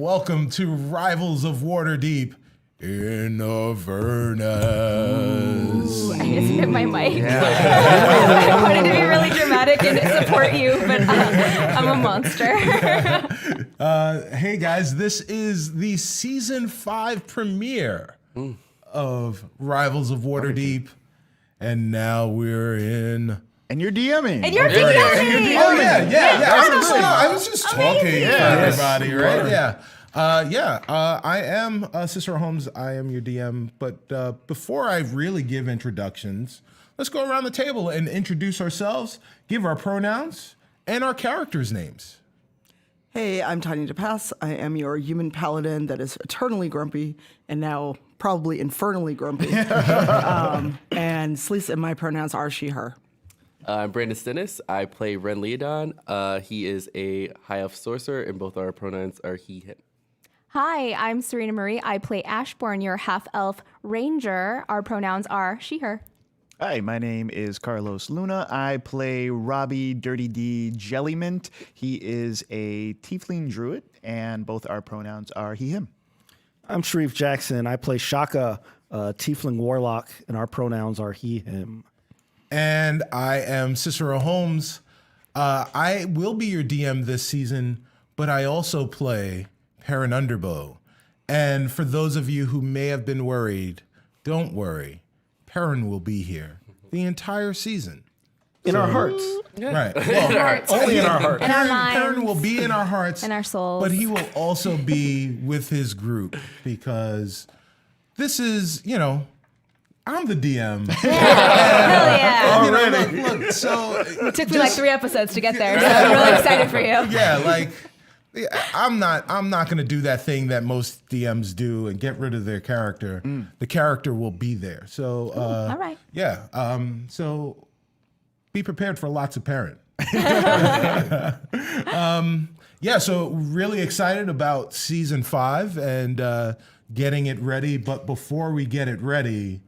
welcome to Rivals of Waterdeep in Avernus. I just hit my mic. I wanted to be really dramatic and support you, but I'm a monster. Hey guys, this is the season 5 premiere of Rivals of Waterdeep, and now we're in. And you're DMing. And you're DMing. Oh yeah. I was just talking for everybody, right? I am Cicero Holmes. I am your DM. But before I really give introductions, let's go around the table and introduce ourselves, give our pronouns, and our characters' names. Hey, I'm Tanya DePass. I am your human paladin that is eternally grumpy and now probably infernally grumpy. And Sleece and my pronouns are she, her. I'm Brandon Stennis. I play Ren Leodon. He is a high elf sorcerer, and both our pronouns are he, him. Hi, I'm SurenaXMarie. I play Ashbourne, your half-elf ranger. Our pronouns are she, her. Hi, my name is Carlos Luna. I play Robbie Dirty D Jellymint. He is a tiefling druid, and both our pronouns are he, him. I'm Shareef Jackson. I play Shaka, tiefling warlock, and our pronouns are he, him. And I am Cicero Holmes. I will be your DM this season, but I also play Perrin Underbow. And for those of you who may have been worried, don't worry. Perrin will be here the entire season. In our hearts. Right. Well, Only in our hearts. In our minds. Perrin will be in our hearts. And our souls. But he will also be with his group because this is, I'm the DM. Hell yeah. Look, so It took me like 3 episodes to get there, so I'm really excited for you. I'm not going to do that thing that most DMs do and get rid of their character. The character will be there. So, all right. Yeah. So be prepared for lots of Perrin. So really excited about season 5 and getting it ready. But before we get it ready,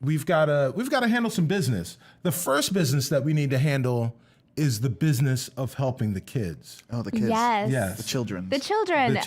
we've got to handle some business. The first business that we need to handle is the business of helping the kids. Oh, the kids. Yes. The children. The children.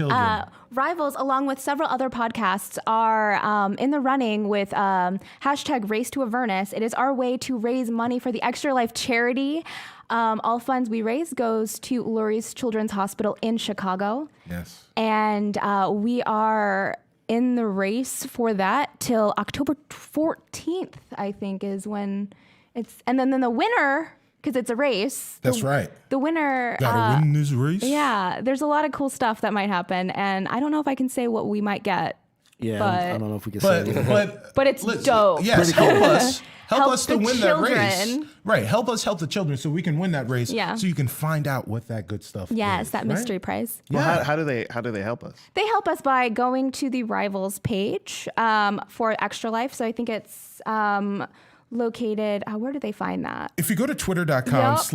Rivals, along with several other podcasts, are in the running with hashtag Race to Avernus. It is our way to raise money for the Extra Life charity. All funds we raise goes to Lurie's Children's Hospital in Chicago. Yes. And we are in the race for that till October 14th, I think, is when it's... And then the winner... Because it's a race. That's right. The winner... Gotta win this race. Yeah, there's a lot of cool stuff that might happen, and I don't know if I can say what we might get. Yeah, but, I don't know if we can say that. But it's dope. Yes, help us. Help us to the win children. that race. Right, help us help the children so we can win that race. Yeah. So you can find out what that good stuff is. Yes, that mystery prize. Well, how do they help us? They help us by going to the Rivals page for Extra Life. So I think it's located, where do they find that? If you go to twitter.com/Rivals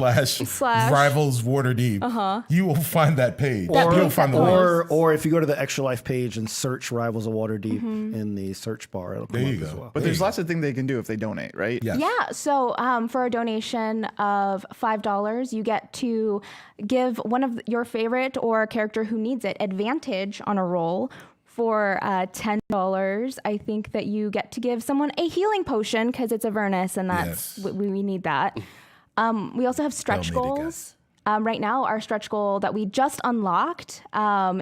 Waterdeep, you will find that page. You'll find the link. Or if you go to the Extra Life page and search Rivals of Waterdeep in the search bar, it'll come up as well. But there's lots of things they can do if they donate, right? Yes. Yeah, so for a donation of $5, you get to give one of your favorite or a character who needs it advantage on a roll. For $10, I think that you get to give someone a healing potion because it's Avernus, and that's we need that. We also have stretch goals. Right now, our stretch goal that we just unlocked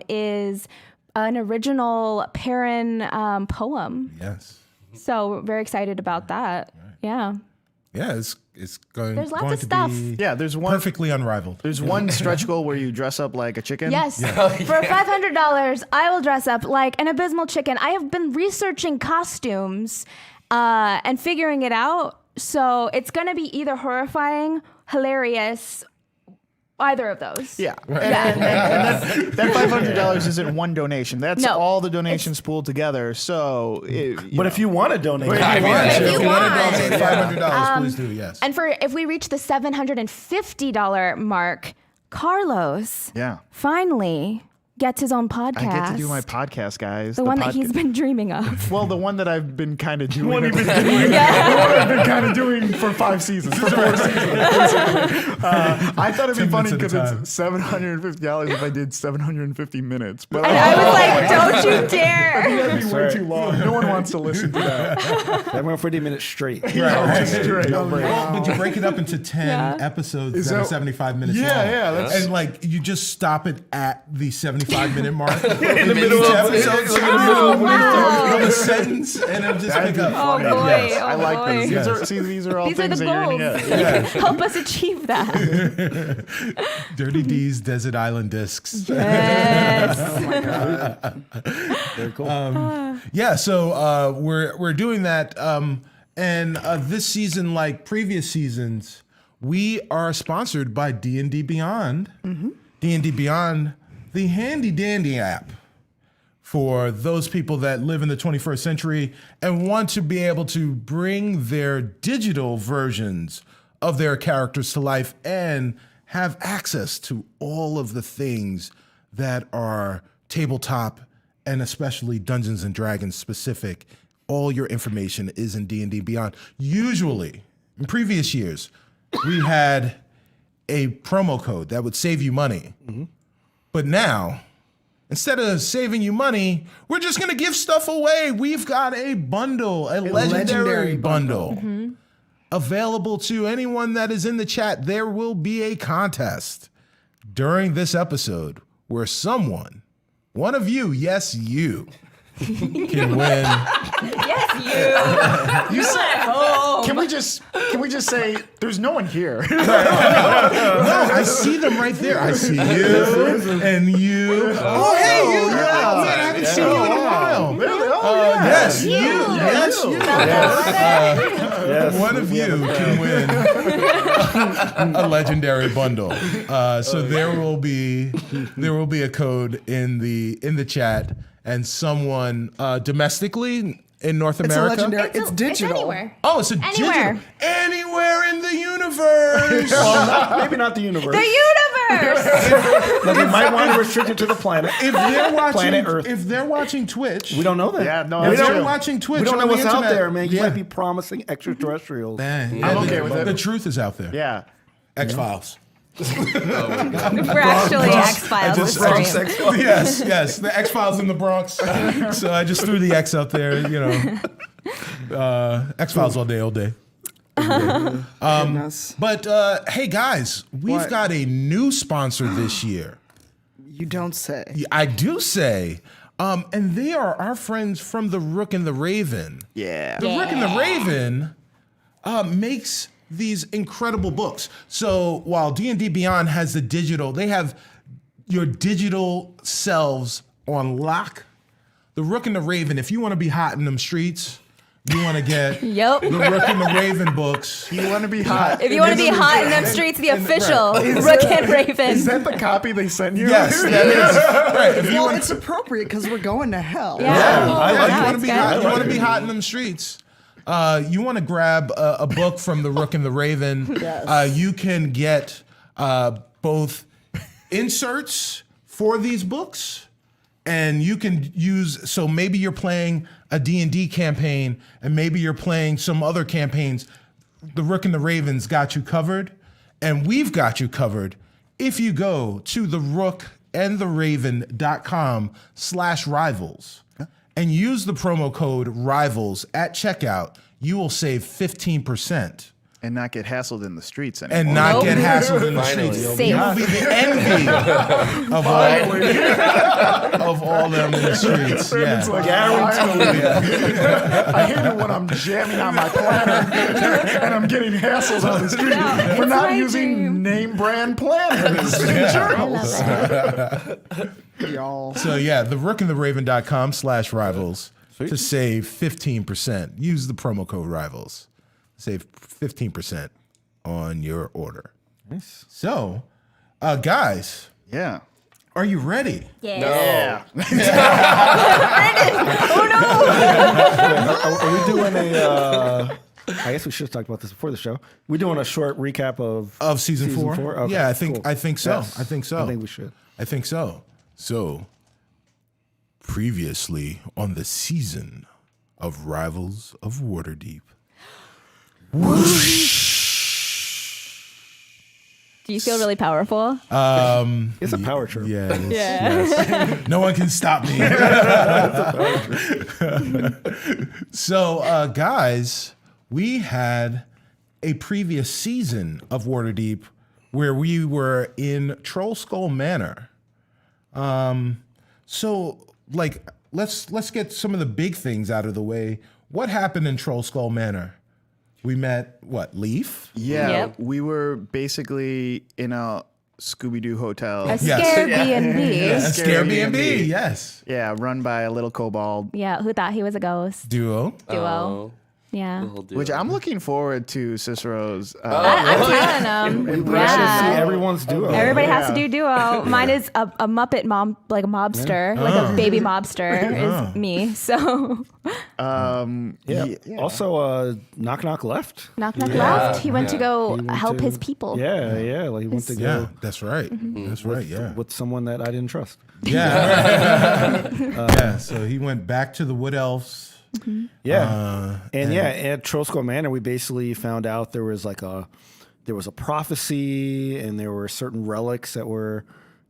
is an original Perrin poem. Yes. So we're very excited about that. Right. Yeah. Yeah, it's going. There's lots going of to stuff. Be Yeah, there's one perfectly unrivaled. There's one stretch goal where you dress up like a chicken. Yes. For $500, I will dress up like an abysmal chicken. I have been researching costumes and figuring it out. So it's going to be either horrifying, hilarious, either of those. Yeah. And that $500 isn't one donation. That's all the donations pooled together. So, if you want to donate, If you want. $500, please do, yes. And if we reach the $750 mark, Carlos finally gets his own podcast. I get to do my podcast, guys. the one that he's been dreaming of. Well, the one that I've been kind of doing. The one I've been kind of doing for 5 seasons, for 4 seasons, basically. I thought it'd be 10 funny minutes because at a time. it's $750 if I did 750 minutes. But And I was like, don't you dare. that'd be way too long. No one wants to listen to that. That went 40 minutes straight. Just straight. Well, but you break it up into 10 episodes that are that- 75 minutes long. Yeah, that's- and like you just stop it at the 75-minute mark in the middle of episode. So in the middle of a sentence, and it'll just pick up. Oh, boy. Yes, Oh, I like boy. this. Yes. These are all These are the things that you're goals. going to get. Help us achieve that. Dirty D's Desert Island Discs. Yes. Very cool. Yeah, so we're doing that, and this season, like previous seasons, we are sponsored by D&D Beyond. D&D Beyond, the handy dandy app for those people that live in the 21st century and want to be able to bring their digital versions of their characters to life and have access to all of the things that are tabletop and especially Dungeons and Dragons specific. All your information is in D&D Beyond. Usually, in previous years, we had a promo code that would save you money. But now, instead of saving you money, we're just going to give stuff away. We've got a bundle, a legendary bundle. Available to anyone that is in the chat. There will be a contest during this episode where someone, one of you, yes, you, can win. Yes, You said, can we just say there's no one here? No, I see them right there. I see you and you. Oh, hey, you. Oh, man, I haven't seen you in a while. Yes, you. Yes, you. One of you can win a legendary bundle. So there will be a code in the chat, and someone domestically in North It's a America. legendary. It's digital. It's anywhere. Oh, it's a Anywhere. digital. Anywhere in the universe. Maybe not the universe. The universe. But we might want to restrict it to the planet. If they're watching, Planet Earth. if they're watching Twitch, We don't know that. Yeah, no, if that's they're true. watching Twitch, We don't know on the what's out internet, there, man. You yeah. might be promising extraterrestrials. Man, I'm the- okay with it. The truth is out there. Yeah. X-Files. We're actually X-Files. Yes, the X-Files in the Bronx. So I just threw the X out there, X-Files all day. Goodness. But hey, guys, we've What? got a new sponsor this year. You don't say. I do say, and they are our friends from the Rook and the Raven. Yeah. The Rook and the Raven makes these incredible books. So while D&D Beyond has the digital, they have your digital selves on lock. The Rook and the Raven, if you want to be hot in them streets, you want to get Yep. the Rook and the Raven books. You want to be hot? If you want to be hot in them streets, the official Rook and Raven. Is that the copy they sent you? Yes, that is. Right. If you Well, want, it's appropriate because we're going to hell. Yeah. you want to it's be good. hot. You want to be hot in them streets. You want to grab a book from the Rook and the Raven. Yes. You can get both inserts for these books, and you can use. So maybe you're playing a D&D campaign, and maybe you're playing some other campaigns. The Rook and the Raven's got you covered, and we've got you covered. If you go to therookandtheraven.com/rivals and use the promo code RIVALS at checkout, you will save 15% And not get hassled in the streets anymore. and not get hassled in the Finally. streets. Safe. You will be the envy of all them in the streets. Yeah. I hate it when I'm jamming on my planner and I'm getting hassles on the street for it's not my using dream. name brand planners and journals. Y'all. So yeah, therookandtheraven.com/rivals to save 15%. Use the promo code RIVALS. Save 15% on your order. Nice. So, guys, Yeah. are you ready? Yeah. Are we doing a? I guess we should have talked about this before the show. We're doing a short recap of Of season four? Okay, Yeah, I think cool. so. Yes. I think so. I think we should. I think so. So, previously on the season of Rivals of Waterdeep. Do you feel really powerful? It's a power trip. Yeah. Yes. No one can stop me. So, guys, we had a previous season of Waterdeep where we were in Troll Skull Manor. So, like, let's get some of the big things out of the way. What happened in Troll Skull Manor? We met, what, Leaf? Yeah, Yep. we were basically in a Scooby-Doo hotel. A Yes. scare B&B. A Scare Airbnb. B&B, yes. Yeah, run by a little kobold. Yeah, who thought he was a ghost? Duo. Duo. Oh, Yeah. the whole deal. Which I'm looking forwed to Cicero's. I'm telling him. See Yeah. everyone's duo. Everybody has to do duo. Mine is a Muppet mom, like a mobster, like a baby mobster is me. So Yeah. Also, Knock Knock left. Knock Knock left. He went to go went help to- his people. Yeah. Like he went to Yeah, go that's right. That's right, yeah. with someone that I didn't trust. Yeah. Yeah, so he went back to the Wood Elves. Yeah. At Trollskull Manor, we basically found out there was a prophecy, and there were certain relics that were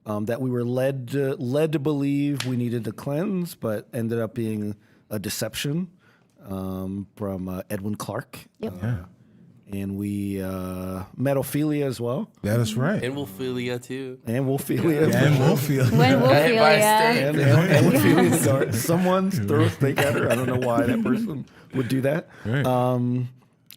that we were led to believe we needed to cleanse, but ended up being a deception from Edwin Clark. Yep. And we met Ophelia as well, That is right. And Wolfilia too. and Wolfelia. And we'll feel. When Got hit by a Wolfilia. stake. And Ophelia the guard. Someone threw a stake at her. I don't know why that person would do that. Right.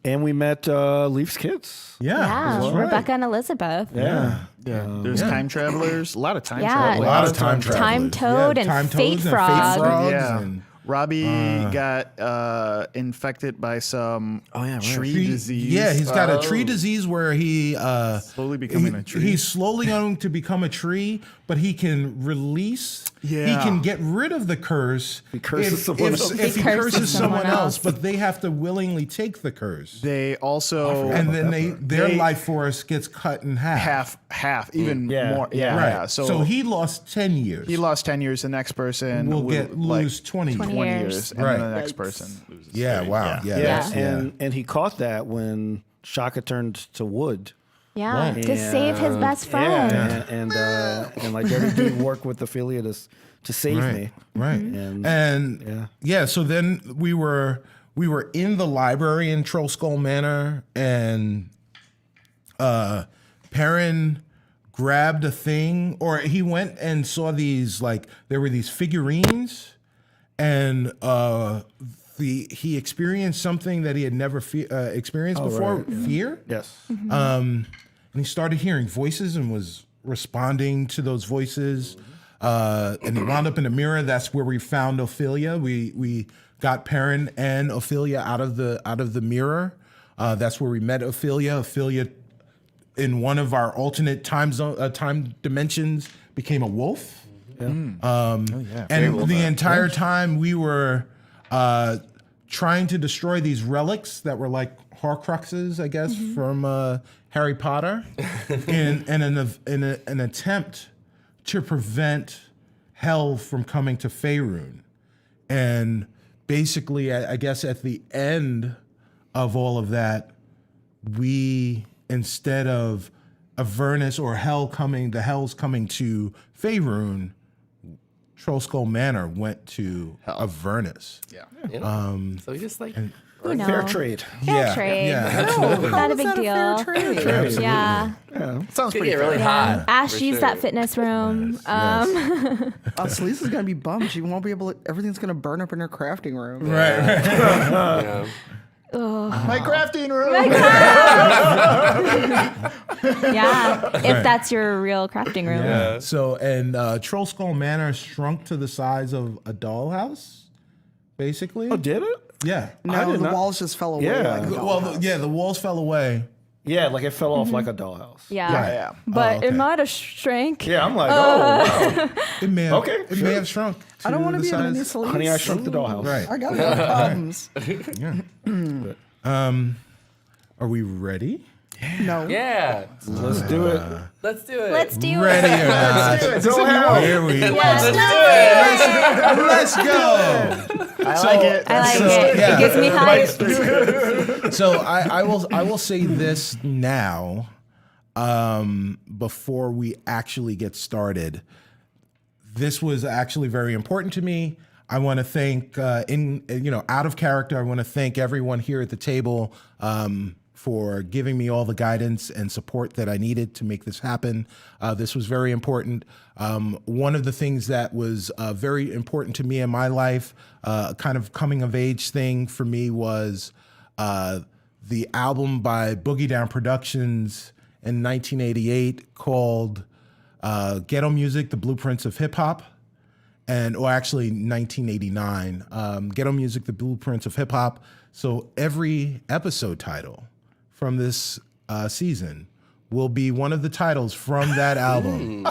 And we met Leaf's kids. Yeah, Yeah, that's right. Rebecca and Elizabeth. Yeah. There's time travelers, a lot of time Yeah. A travelers. lot of time Time travelers. Toad and Time Fate Toads Frog. Yeah. and Robbie got infected by some tree disease. Yeah, he's got a tree disease where he Slowly becoming a tree. He's slowly going to become a tree, but he can release. He Yeah. can get rid of the curse. He curses someone else. If he curses someone else, but they have to willingly take the curse, They also and then their They- life force gets cut in half. half, even Yeah. more. Yeah. Right. Yeah. So he lost 10 years. he lost 10 years. The next person will will lose 20 20 20 years. years, and Right. then the next person loses. Yeah. Wow. Yeah. Yeah. that's- And he caught that when Shaka turned to wood. Yeah, Right. to save his best friend. Yeah. And like Dirty D worked with Ophelia to save me. Right. And yeah, so then we were in the library in Troll Skull Manor, and Perrin grabbed a thing, or he went and saw these, like, there were these figurines, and he experienced something that he had never experienced before, right, yeah. fear. Yes. And he started hearing voices and was responding to those voices. And he wound up in a mirror. That's where we found Ophelia. We got Perrin and Ophelia out of the mirror. That's where we met Ophelia. Ophelia, in one of our alternate time dimensions, became a wolf. And the entire time we were trying to destroy these relics that were like Horcruxes, I guess, from Harry Potter, in an attempt to prevent hell from coming to Faerun. And basically, I guess at the end of all of that, we, instead of Avernus or the hell's coming to Faerun, Troll Skull Manor went to Avernus. So he just like You know, Fair trade. Fair trade. Yeah, absolutely. Not a Is big that deal. a fair trade? Yeah. Sounds could pretty get really Yeah. hot. Ash for used sure. that fitness room. Celeste is gonna be bummed. She won't be able to. Everything's gonna burn up in her crafting room. Yeah. My crafting room. Yeah. If that's your real crafting room. Yeah. So, and Troll Skull Manor shrunk to the size of a dollhouse, basically. Oh, did it? Yeah. No, did the not- walls just fell away. Yeah. Like a Well, dollhouse. the walls fell away. Yeah, like it fell off like a dollhouse. Yeah. Yeah. But okay. it might have shrank. Yeah, I'm like, oh, wow. It may have, Okay, it sure. may have shrunk. I don't want to the be on any size- Celeste. Honey, I Shrunk the Dollhouse. Right. I got no problems. Are we ready? No. Yeah. Let's do it. Let's do it. Let's do Ready it. or not? Go ahead. Here we go. Let's do it. Let's go. I like it. I like So, it. yeah. It gives me hype. So I will say this now, before we actually get started. This was actually very important to me. I want to thank, out of character, I want to thank everyone here at the table for giving me all the guidance and support that I needed to make this happen. This was very important. One of the things that was very important to me in my life, kind of coming of age thing for me, was the album by Boogie Down Productions in 1988 called Ghetto Music, The Blueprints of Hip Hop. Or actually 1989, Ghetto Music, The Blueprints of Hip Hop. So every episode title from this season will be one of the titles from that album.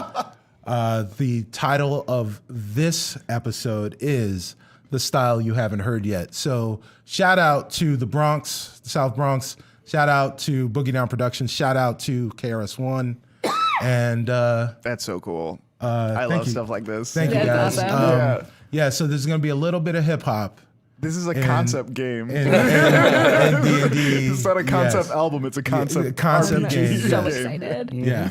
The title of this episode is The Style You Haven't Heard Yet. So shout out to the Bronx, the South Bronx. Shout out to Boogie Down Productions. Shout out to KRS-One. And That's so cool. I love stuff like this. thank you guys. That's awesome. Yeah, so there's going to be a little bit of hip hop. This is a concept game. And D&D. It's not a concept yes. album. It's a concept Concept game. So yes. excited. Yeah.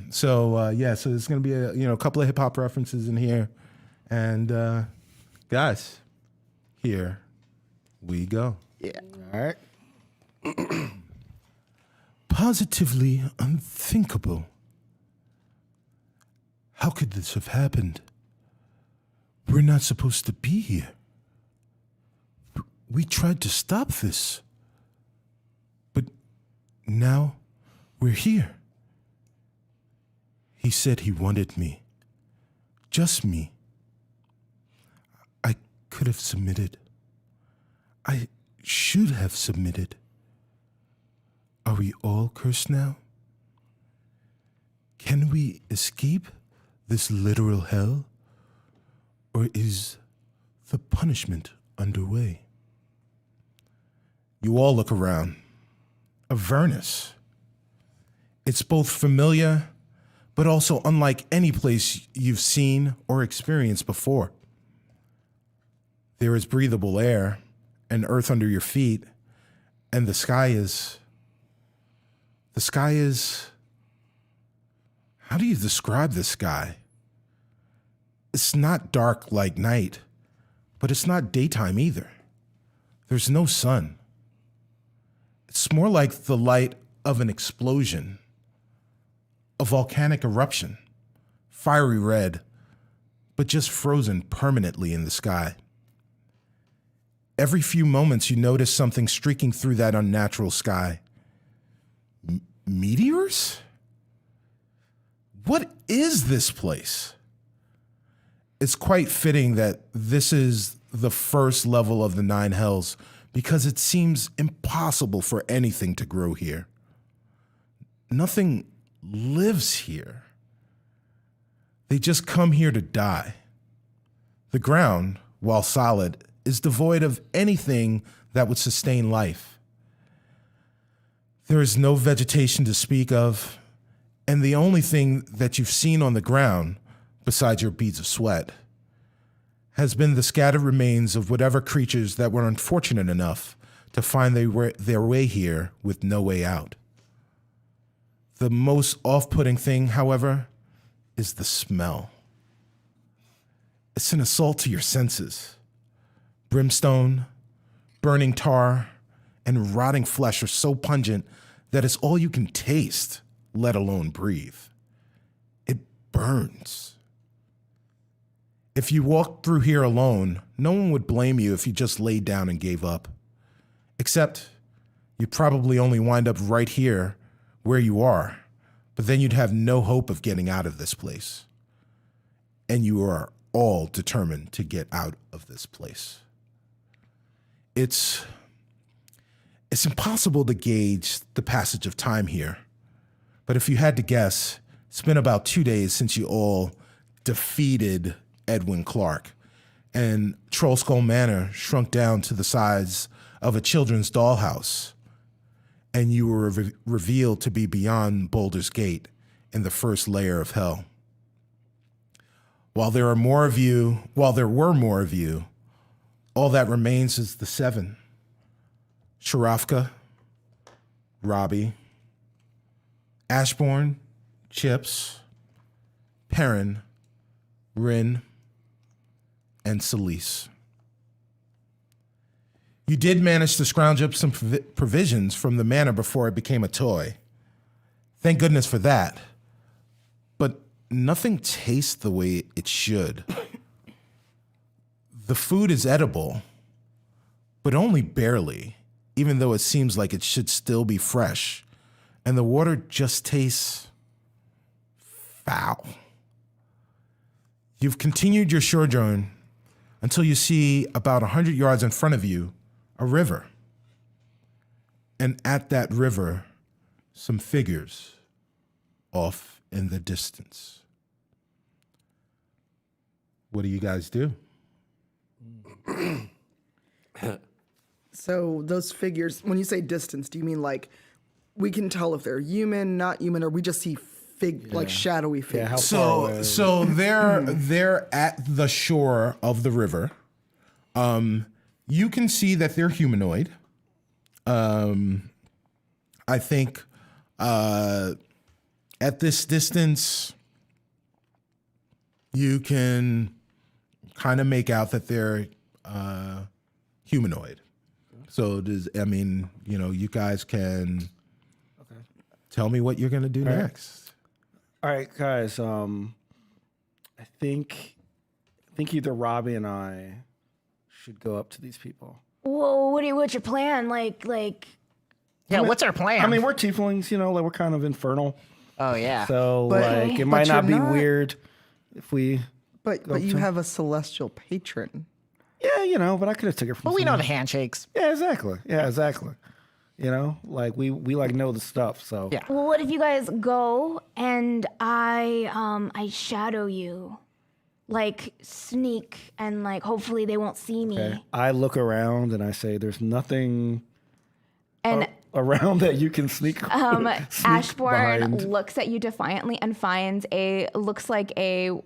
So there's going to be a couple of hip hop references in here, and guys, here we go. Yeah. All right. Positively unthinkable. How could this have happened? We're not supposed to be here. We tried to stop this. But now we're here. He said he wanted me. Just me. I could have submitted. I should have submitted. Are we all cursed now? Can we escape this literal hell? Or is the punishment underway? You all look around. Avernus. It's both familiar, but also unlike any place you've seen or experienced before. There is breathable air and earth under your feet, and the sky is... How do you describe the sky? It's not dark like night, but it's not daytime either. There's no sun. It's more like the light of an explosion, a volcanic eruption, fiery red, but just frozen permanently in the sky. Every few moments you notice something streaking through that unnatural sky. Meteors? What is this place? It's quite fitting that this is the first level of the 9 hells, because it seems impossible for anything to grow here. Nothing lives here. They just come here to die. The ground, while solid, is devoid of anything that would sustain life. There is no vegetation to speak of, and the only thing that you've seen on the ground, besides your beads of sweat, has been the scattered remains of whatever creatures that were unfortunate enough to find their way here with no way out. The most off-putting thing, however, is the smell. It's an assault to your senses. Brimstone, burning tar, and rotting flesh are so pungent that it's all you can taste, let alone breathe. It burns. If you walked through here alone, no one would blame you if you just laid down and gave up. Except you'd probably only wind up right here where you are, but then you'd have no hope of getting out of this place. And you are all determined to get out of this place. It's impossible to gauge the passage of time here, but if you had to guess, it's been about 2 days since you all defeated Edwin Clark, and Trollskull Manor shrunk down to the size of a children's dollhouse. and you were revealed to be beyond Baldur's Gate in the first layer of hell. While there were more of you, all that remains is the seven. Sharafka, Robbie, Ashbourne, Chips, Perrin, Rin, and Celise. You did manage to scrounge up some provisions from the manor before it became a toy. Thank goodness for that. But nothing tastes the way it should. The food is edible, but only barely, even though it seems like it should still be fresh. And the water just tastes foul. You've continued your sojourn until you see about 100 yards in front of you a river. And at that river, some figures off in the distance. What do you guys do? So those figures, when you say distance, do you mean like we can tell if they're human, not human, or we just see like shadowy figures? Yeah, how far away? So they're at the shore of the river. You can see that they're humanoid. I think at this distance, you can kind of make out that they're humanoid. So you guys can tell me what you're going to do next. All right, guys. I think either Robbie and I should go up to these people. Whoa, what's your plan? Like. Yeah, what's our plan? I mean, we're tieflings, like we're kind of infernal. Oh yeah. So But- it might but not be you're not- weird if we. But you have a celestial patron. Yeah, but I could have took it from. Well, we know the someone. handshakes. Yeah, exactly. Like we know the stuff. So Yeah. Well, what if you guys go and I shadow you, like sneak, and like hopefully they won't see me. Okay. I look around and I say, "There's nothing And around that you can sneak." sneak Ashbourne behind. looks at you defiantly and finds looks like a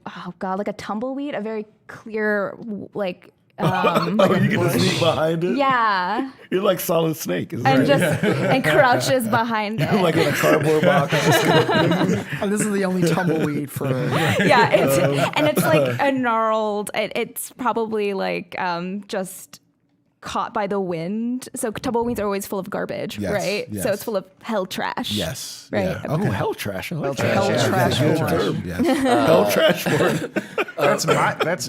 tumbleweed, a very clear like. Oh, you can sneak behind it. Yeah, You're like Solid Snake, isn't and it? and crouches behind it. Like in a cardboard box. And this is the only tumbleweed for. Yeah, it's like a gnarled. It's probably like just caught by the wind. So tumbleweeds are always full of garbage, Yes, right? yes. So it's full of hell trash. Yes. Right. Yeah. Oh, Okay. hell trash. I like Hell that. trash. Hell trash. Hell trash. Yes. Hell trash for it.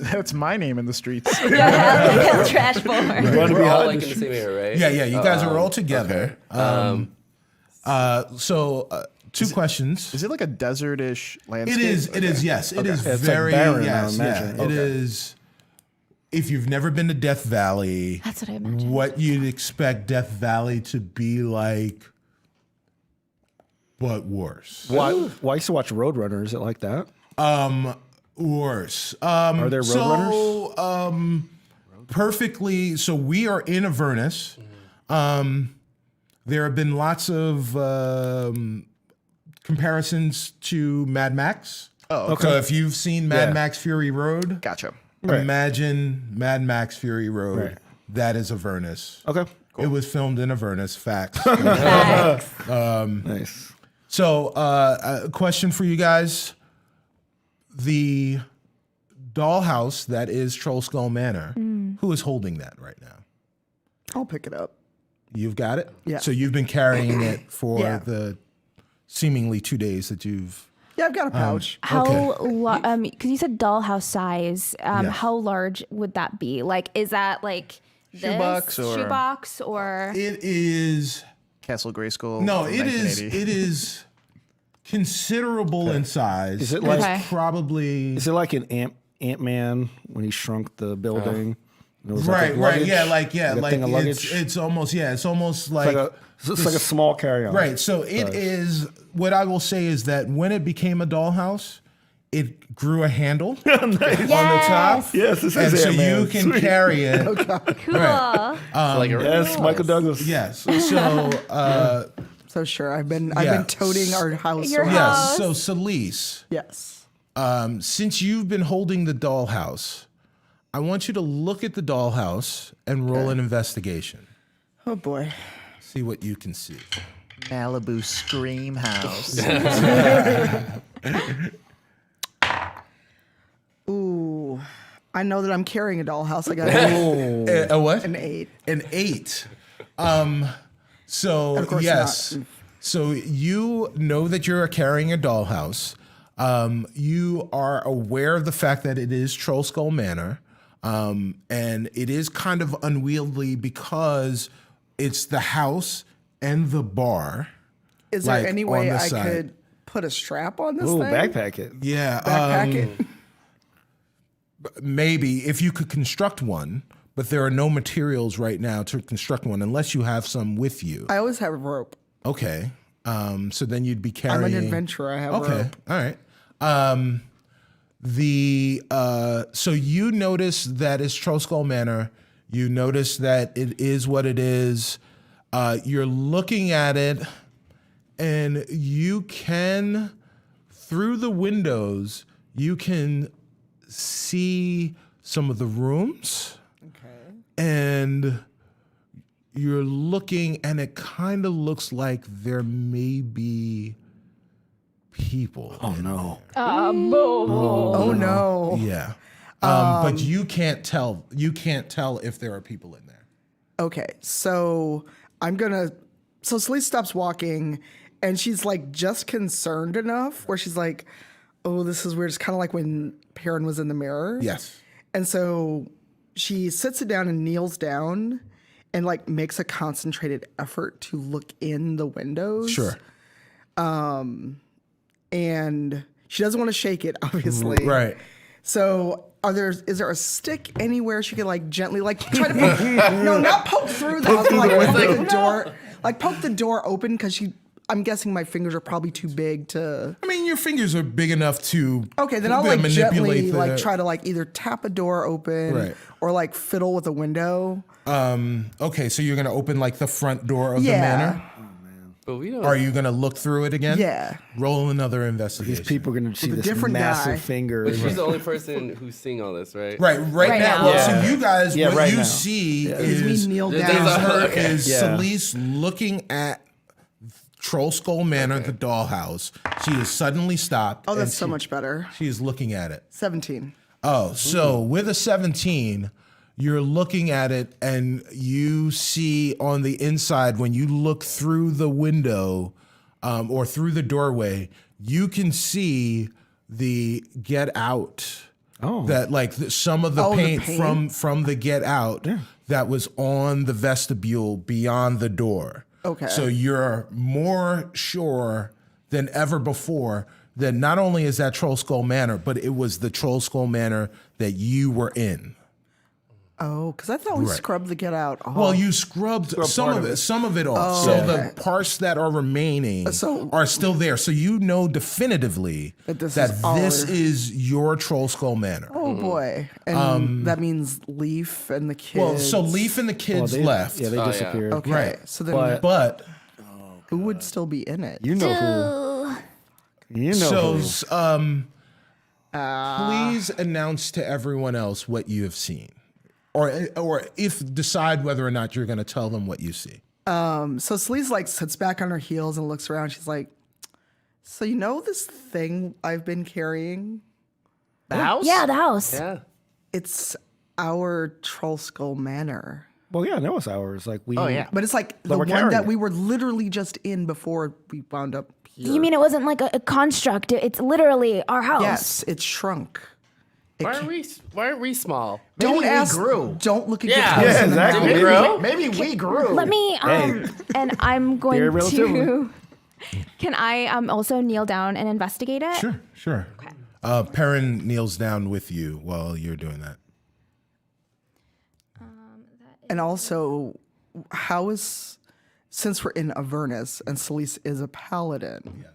That's my name in the streets. Yeah, hell trash for. Run We're all behind like the in the same area, right? Yeah. You guys are all together. Two questions. Is it like a desert-ish landscape? It is. Yes, it is It's like very. barren, I yes, imagine. yeah. It is. If you've never been to Death Valley, That's what I imagined. what you'd expect Death Valley to be like, but worse. Well, I used to watch Roadrunner. Is it like that? Worse. Are there So, perfectly. So we are in Avernus. There have been lots of comparisons to Mad Max. Oh, okay. So if you've seen Mad Yeah. Max Fury Road, Gotcha. Right. imagine Mad Max Fury Road. Right. That is Avernus. Okay. It was filmed in Avernus. Facts. Facts. Nice. So, a question for you guys. The dollhouse that is Troll Skull Manor, who is holding that right now? I'll pick it up. You've got it? Yeah. So you've been carrying it for Yeah. the seemingly 2 days that you've... Yeah, I've got a pouch. How because you said dollhouse size. Yes. How large would that be? Like, is that like this Shoebox or- shoebox or? It is... Castle Grayskull. No, from it is 1980. it is considerable in size. Is it like- Okay. It's probably... Is it like an Ant-Man when he shrunk the building? And it was like Right, a right, luggage? yeah, Like a like thing of luggage? it's almost like It's like a small carry-on. right. So it is. What I will say is that when it became a dollhouse, it grew a handle on the top. Yes, this And is so Ant-Man. you can Sweet. carry it. Cool. So like a Yes, Michael Douglas. Yes. So So sure, I've been toting our house. Your around. house. yes. So Celise, Yes. since you've been holding the dollhouse, I want you to look at the dollhouse and roll an investigation. Oh boy. See what you can see. Malibu Scream House. Ooh. I know that I'm carrying a dollhouse. I got A what? an 8. An 8. So Of course yes. not. So you know that you're carrying a dollhouse. You are aware of the fact that it is Troll Skull Manor. And it is kind of unwieldy because it's the house and the bar. Is there like, any on way the I side. could put a strap on this Ooh, thing? backpack it. Yeah. Backpack it? Maybe if you could construct one, but there are no materials right now to construct one unless you have some with you. I always have a rope. Okay. So then you'd be I'm carrying. an adventurer. I have a Okay. rope. All right. So you notice that it's Troll Skull Manor. You notice that it is what it is. You're looking at it, and you can, through the windows, you can see some of the rooms. Okay. And you're looking, and it kind of looks like there may be people. Oh no. Oh no. Yeah. But you can't tell. You can't tell if there are people in there. Okay, so so Celeste stops walking and she's like just concerned enough where she's like, oh, this is weird. It's kind of like when Perrin was in the mirror. Yes. And so she sits it down and kneels down and like makes a concentrated effort to look in the windows. Sure. And she doesn't want to shake it, obviously. Right. So is there a stick anywhere she could like gently like try to poke, no, not poke through the house, but, like poke the door, like poke the door open because I'm guessing my fingers are probably too big to. I mean, your fingers are big enough to. Okay, then I'll like gently the- like try to like either tap a door open Right. or like fiddle with a window. Okay, so you're gonna open like the front door of the Yeah. manor. But we don't. Are you gonna look through it again? Yeah. Roll another investigation. These people are going to see With a this different massive guy. finger. But she's the only person who's seeing all this, right? Right Right now. now. Well, Yeah. so you guys, Yeah, what right you now. see Is is me kneel There's down. a- her Okay. is Yeah. Celeste looking at Troll Skull Manor, the dollhouse. She has suddenly stopped. Oh, and that's so she- much better. She is looking at it. 17. Oh, so with a 17, you're looking at it and you see on the inside, when you look through the window or through the doorway, you can see the Get Out. Oh. That like some of the Oh, the paint, paint? from the Get Out that was on the vestibule beyond the door. Okay. So you're more sure than ever before that not only is that Troll Skull Manor, but it was the Troll Skull Manor that you were in. Oh, because I thought we Right. scrubbed the get out. off. Well, you scrubbed some part of of it, it. some of it off. Oh, So okay. the parts that are remaining So- are still there. So you know definitively That this that is our- this is your Troll Skull Manor. Oh boy, and that means Leaf and the kids. Well, so Leaf and the kids they left. Yeah, they yeah. disappeared. Okay, Right. so then But- But who would still be in it? You know who. You know so who. please announce to everyone else what you have seen, or if decide whether or not you're going to tell them what you see. So Sleaze like sits back on her heels and looks around. She's like, "So you know this thing I've been carrying? The house? Yeah, the house. Yeah. It's our Troll Skull Manor." Well, yeah, no, it's ours. Like we. Oh, yeah. But it's like the we're one carrying that it. we were literally just in before we wound up here. You mean it wasn't like a construct? It's literally our house. Yes, it's shrunk. Why aren't we small? Maybe Don't we ask. grew. Don't look at Yeah. your Yeah, clothes in the exactly. mouth. Maybe we grew. Let me and I'm going Very to. relatively. Can I also kneel down and investigate it? Sure. Perrin kneels down with you while you're doing that. And also, since we're in Avernus and Celeste is a paladin,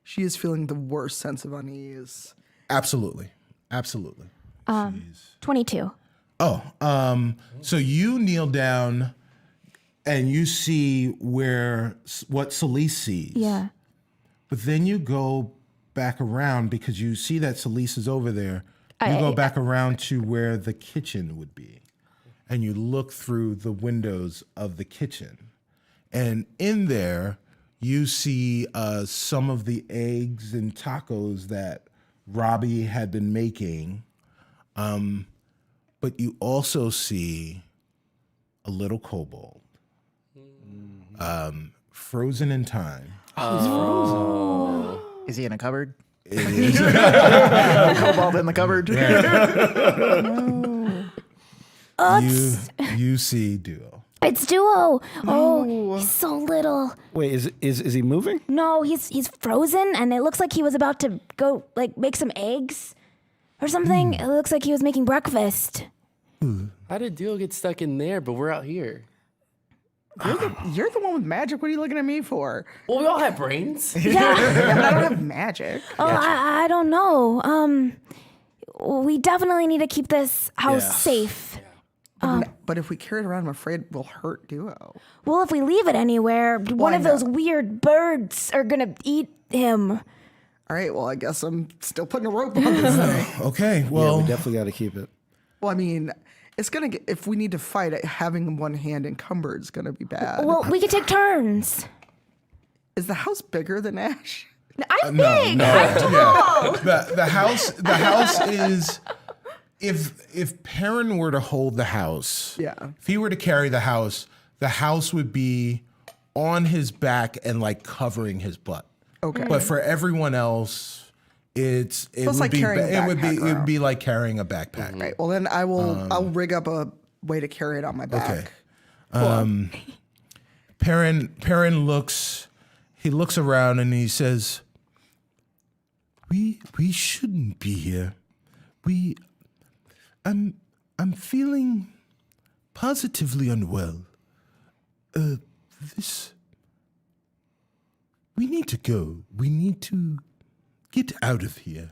she is feeling the worst sense of unease. Absolutely. 22. Oh, so you kneel down and you see what Celise sees. Yeah. But then you go back around because you see that Celise is over there. You go back around to where the kitchen would be. And you look through the windows of the kitchen. And in there, you see some of the eggs and tacos that Robbie had been making. But you also see a little kobold, frozen in time. Is he in a cupboard? It is. Cobalt in the cupboard. You see Duo. It's Duo. Oh, he's so little. Wait, is he moving? No, he's frozen, and it looks like he was about to go like make some eggs or something. It looks like he was making breakfast. How did Duo get stuck in there, but we're out here? You're the one with magic. What are you looking at me for? Well, we all have brains. Yeah. Yeah, but I don't have magic. Oh, I don't know. We definitely need to keep this house safe. But if we carry it around, I'm afraid we'll hurt Duo. Well, if we leave it anywhere, one of those weird birds are gonna eat him. All right, well, I guess I'm still putting a rope on this thing. Okay, Yeah, well, we definitely got to keep it. Well, I mean, it's going to get, if we need to fight it, having one hand encumbered is going to be bad. Well, we could take turns. Is the house bigger than Ash? I'm big. the house is if Perrin were to hold the house, if he were to carry the house would be on his back and like covering his butt. Okay. But for everyone else, it would like be carrying a it backpack would be like carrying a backpack. Right. Well, then I'll rig up a way to carry it on my back. Okay. Perrin looks around and he says, We shouldn't be here. I'm feeling positively unwell. We need to go. We need to get out of here.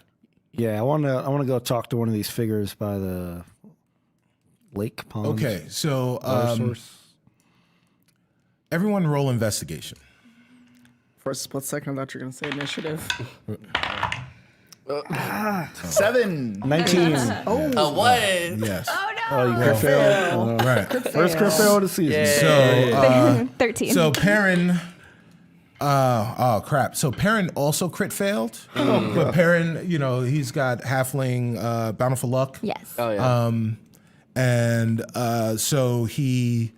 Yeah, I want to go talk to one of these figures by the lake pond. Okay, so water source. everyone roll investigation. For a split second, I thought you were going to say initiative. 7. 19. What? Yes. Oh, you crit fail. Right. First crit fail of the season. So 13. so Perrin. Oh crap! So Perrin also crit failed, but Perrin, he's got halfling bountiful luck. Yes. Oh yeah. And so he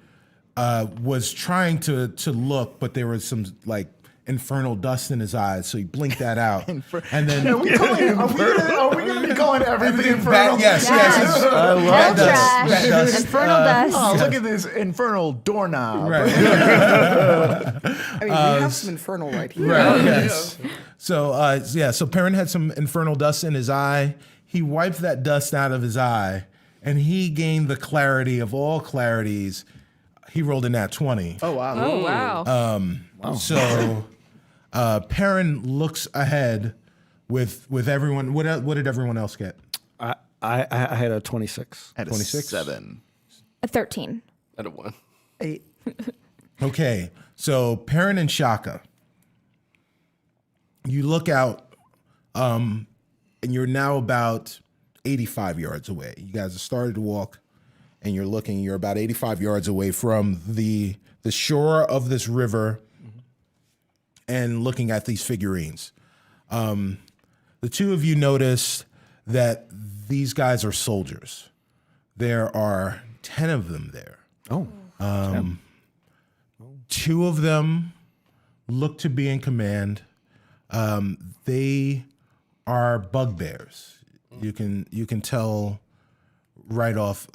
was trying to look, but there was some like infernal dust in his eyes, so he blinked that out. And then Are we going to be calling everything infernal? yes. I love Bad that. dust. Bad dust. Infernal dust. Oh, look at this infernal doorknob. Right. I mean, we have some infernal right here. Right. Yes. So so Perrin had some infernal dust in his eye. He wiped that dust out of his eye, and he gained the clarity of all clarities. He rolled a nat 20. Oh, wow. Oh, wow. So Perrin looks ahead with everyone. What did everyone else get? I had a 26. At 26? 7. A 13. Out of 1. 8. Okay, so Perrin and Shaka, you look out, and you're now about 85 yards away. You guys have started to walk, and you're looking. You're about 85 yards away from the shore of this river, and looking at these figurines. The two of you notice that these guys are soldiers. There are 10 of them there. Oh. 2 of them look to be in command. They are bugbears. You can tell right off.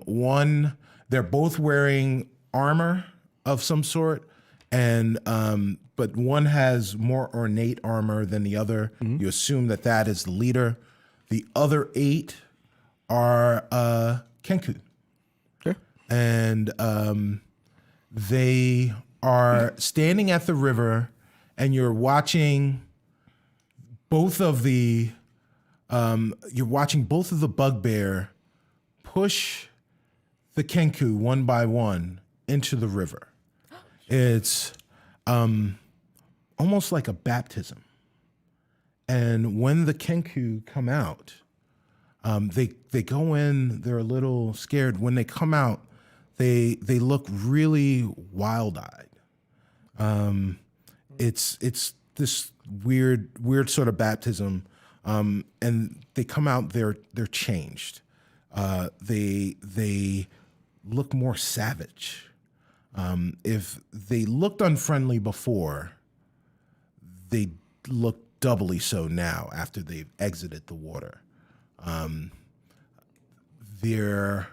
One, they're both wearing armor of some sort, and but one has more ornate armor than the other. Mm-hmm. You assume that is the leader. The other 8 are Kenku. Sure. And they are standing at the river, and you're watching both of the you're watching both of the bugbear push the Kenku one by one into the river. It's almost like a baptism. And when the Kenku come out, they go in, they're a little scared. When they come out, they look really wild-eyed. It's this weird sort of baptism, and they come out, they're changed. They look more savage. If they looked unfriendly before, they look doubly so now after they've exited the water. There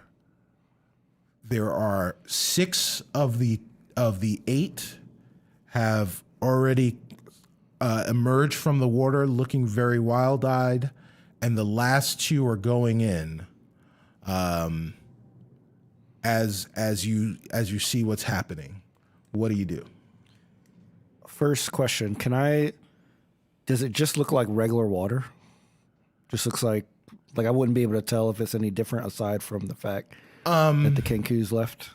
are 6 of the 8 have already emerged from the water looking very wild-eyed, and the last 2 are going in as you see what's happening. What do you do? First question, does it just look like regular water? Just looks like I wouldn't be able to tell if it's any different aside from the fact that the Kenku's left.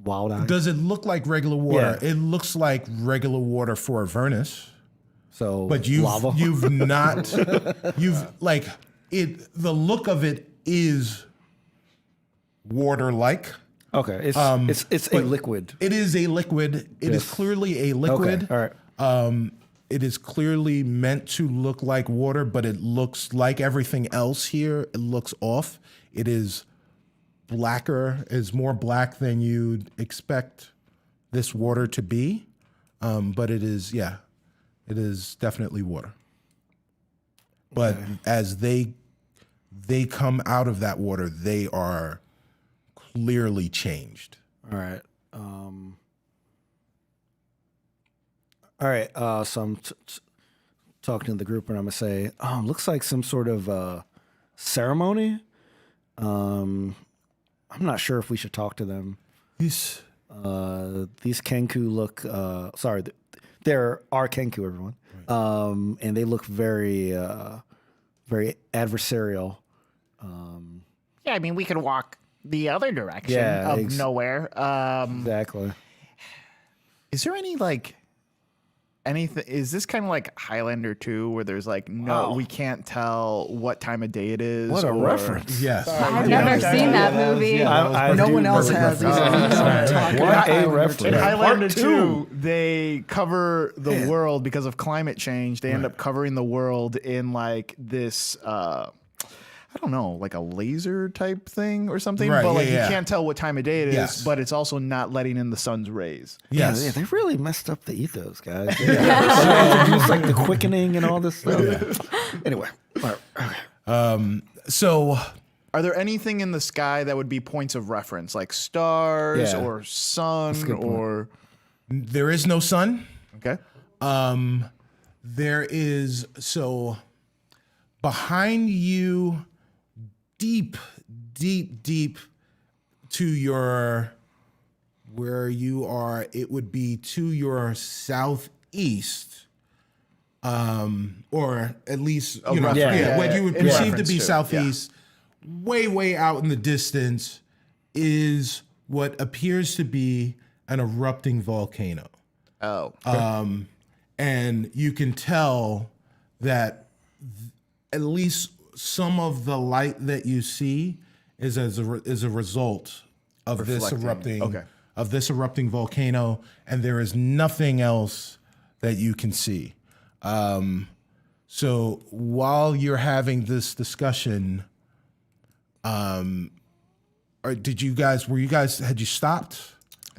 Wild-eyed. Does it look like regular water? Yeah. It looks like regular water for Avernus. So, But lava. you've not like it. The look of it is water-like. Okay, it's a but liquid. It is a liquid. It is Yes. clearly a liquid. Okay, all right. It is clearly meant to look like water, but it looks like everything else here. It looks off. It is blacker, is more black than you'd expect this water to be. But it is definitely water. But as they come out of that water, they are clearly changed. All right. All right. So I'm talking to the group, and I'm gonna say, looks like some sort of ceremony. I'm not sure if we should talk to them. These Kenku look. Sorry, they're our Kenku, everyone. Right. And they look very, very adversarial. Yeah, I mean, we could walk the other direction of nowhere. Exactly. Is there any anything? Is this kind of like Highlander 2, where there's we can't tell what time of day it is? What a reference! yes. I've never seen that movie. No one else has. What a reference! In Highlander Part 2, they cover the world because of climate change. They end up covering the world in this, I don't know, like a laser type thing or something. Right, but yeah. you can't tell what time of day it is, Yes. but it's also not letting in the sun's rays. Yes. Yeah, they really messed up the ethos, guys. It's like the quickening and all this stuff. Anyway, all right. Okay. So Are there anything in the sky that would be points of reference, like stars Yeah. or sun or? there is no sun. Okay. There is, so behind you, deep to your, where you are, it would be to your southeast, or at least, what you would in perceive to reference be to, southeast, way out in the distance is what appears to be an erupting volcano. Oh. And you can tell that at least some of the light that you see is a result of this erupting volcano, and there is nothing else that you can see. So while you're having this discussion, had you stopped?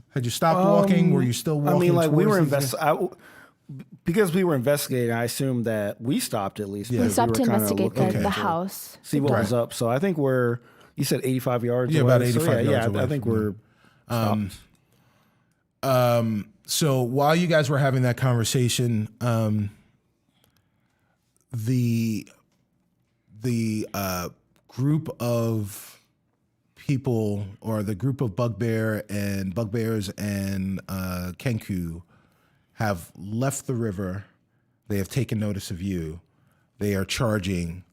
Had you stopped walking? Were you still walking? I mean, like we were towards because we were investigating. I assumed that we stopped at least. We stopped to kinda investigate looking the to house. see what was up. So I think we're. You said 85 yards. Yeah, away. about 85 so yards yeah, away I think from we're. Stopped. So while you guys were having that conversation, the group of people, or the group of bugbears and Kenku, have left the river. They have taken notice of you. they are charging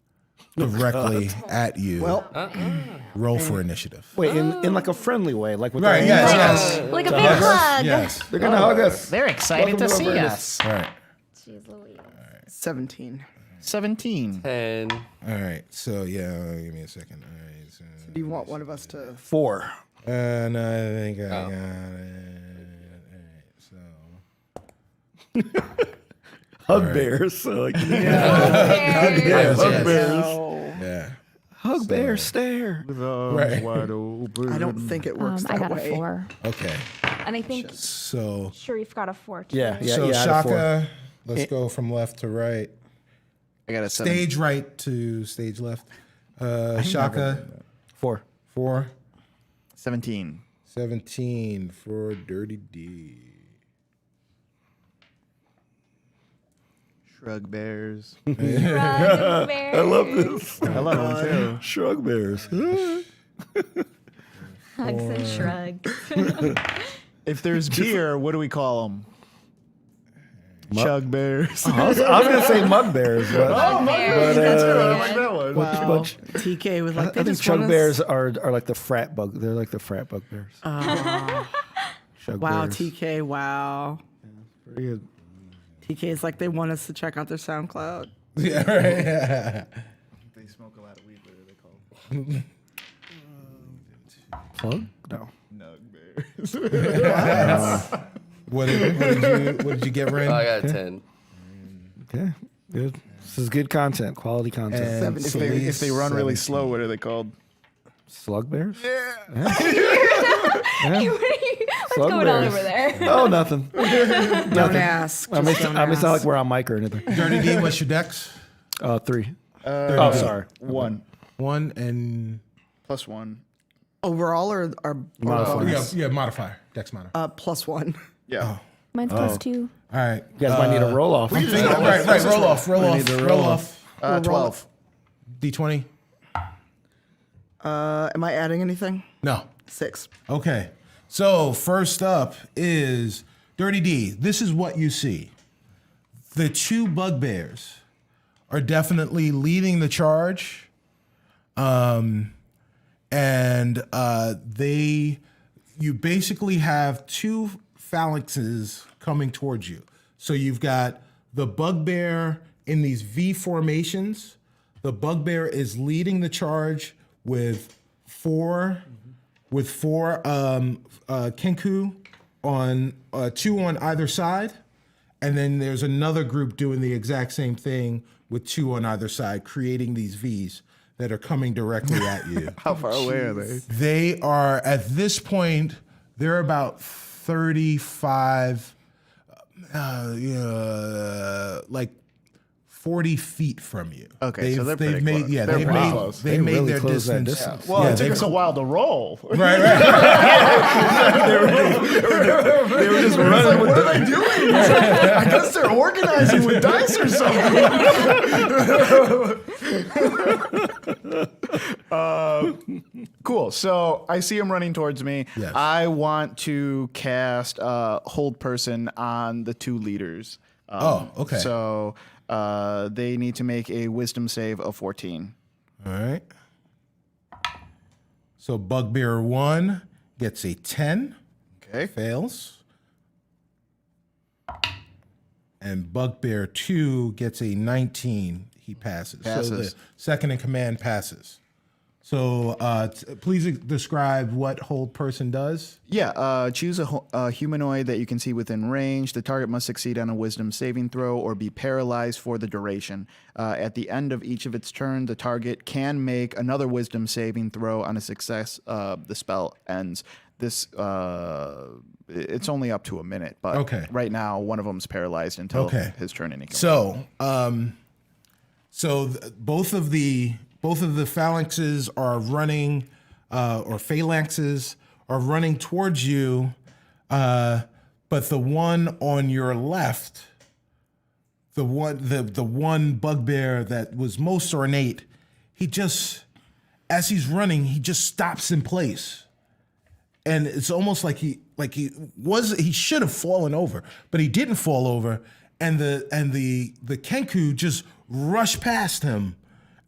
directly at you. Well, Roll for initiative. Wait, in like a friendly way, like with Right, their yes, hands yes. Like a big hug. Yes. They're gonna hug us. They're excited Welcome to to see Avernus. us. All right. 17. 17. 10. All right. So, yeah, give me a second. All right. So, Do you want one of us to? 4. and I think I got it. All right. So, Hug bears. So like, yes, hug yes. bears. Yeah. Hug bear stare. Right. I don't think it works I that got way. a 4. Okay. And I think So, Shareef got a 4 too. Yeah, yeah, so yeah. I had a 4. Shaka, let's go from left to right. I got a 7. Stage right to stage left. Shaka, 4. 4. 17. 17 for Dirty D. Shrug bears. I love this. I love them too. Shrug bears. Hugs and shrugs. If there's beer, what do we call them? Chug bears. I was gonna say mug bears, but that one. Wow. TK was like, I they think just chug want us- bears are like the frat bug. They're like the frat bug bears. Chug Wow, bears. TK, wow. Pretty good. TK is like, they want us to check out their SoundCloud. Yeah, right. Yeah. They smoke a lot of weed. What are they called? Plug? No. Nug bears. What did you get, Ren? I got a 10. Okay. Good. This is good content. Quality content. And If they run really 17. slow, what are they called? Slug bears? What's Slug going on bears. over there? Oh, nothing. Don't ask. I mean, Just don't it's not like ask. we're on mic or anything. Dirty D, what's your dex? 3. Oh, sorry. 1 1 and plus 1. Overall or Modifiers. yeah, modifier. Dex modifier. plus 1. Yeah. Mine's +2. All right. You guys might need a roll off. Right. Roll off. Roll off. 12. D20. Am I adding anything? No. 6. Okay. So first up is Dirty D. This is what you see. The 2 bugbears are definitely leading the charge. You basically have 2 phalanxes coming towards you. So you've got the bugbear in these V formations. The bugbear is leading the charge with 4 Kenku on 2 on either side. And then there's another group doing the exact same thing with 2 on either side, creating these Vs that are coming directly at you. How far away are they? They are, at this point, they're about 35, like 40 feet from you. Okay, so they're pretty made, close. yeah, They're they pretty made, close. they They made really their closed that distance. distance. Well, Yeah, it took they- us a while to roll. Right. They were just running. What are they doing? I guess they're organizing with dice or something. Cool. So I see him running towards me. Yes. I want to cast Hold Person on the 2 leaders. Okay. So they need to make a Wisdom save of 14. All right. So Bugbear 1 gets a 10. Okay. Fails. And Bugbear 2 gets a 19. He passes. So Passes. the second in command passes. So please describe what Hold Person does. Yeah, choose a humanoid that you can see within range. The target must succeed on a Wisdom saving throw or be paralyzed for the duration. At the end of each of its turn, the target can make another Wisdom saving throw. On a success, the spell ends. This it's only up to a minute, but Okay. right now one of them's paralyzed until Okay. his turn. And he can Both of the phalanxes are running, or phalanxes are running towards you, but the one on your left, the one bugbear that was most ornate, as he's running, he just stops in place, and it's almost like he should have fallen over, but he didn't fall over, and the Kenku just rush past him,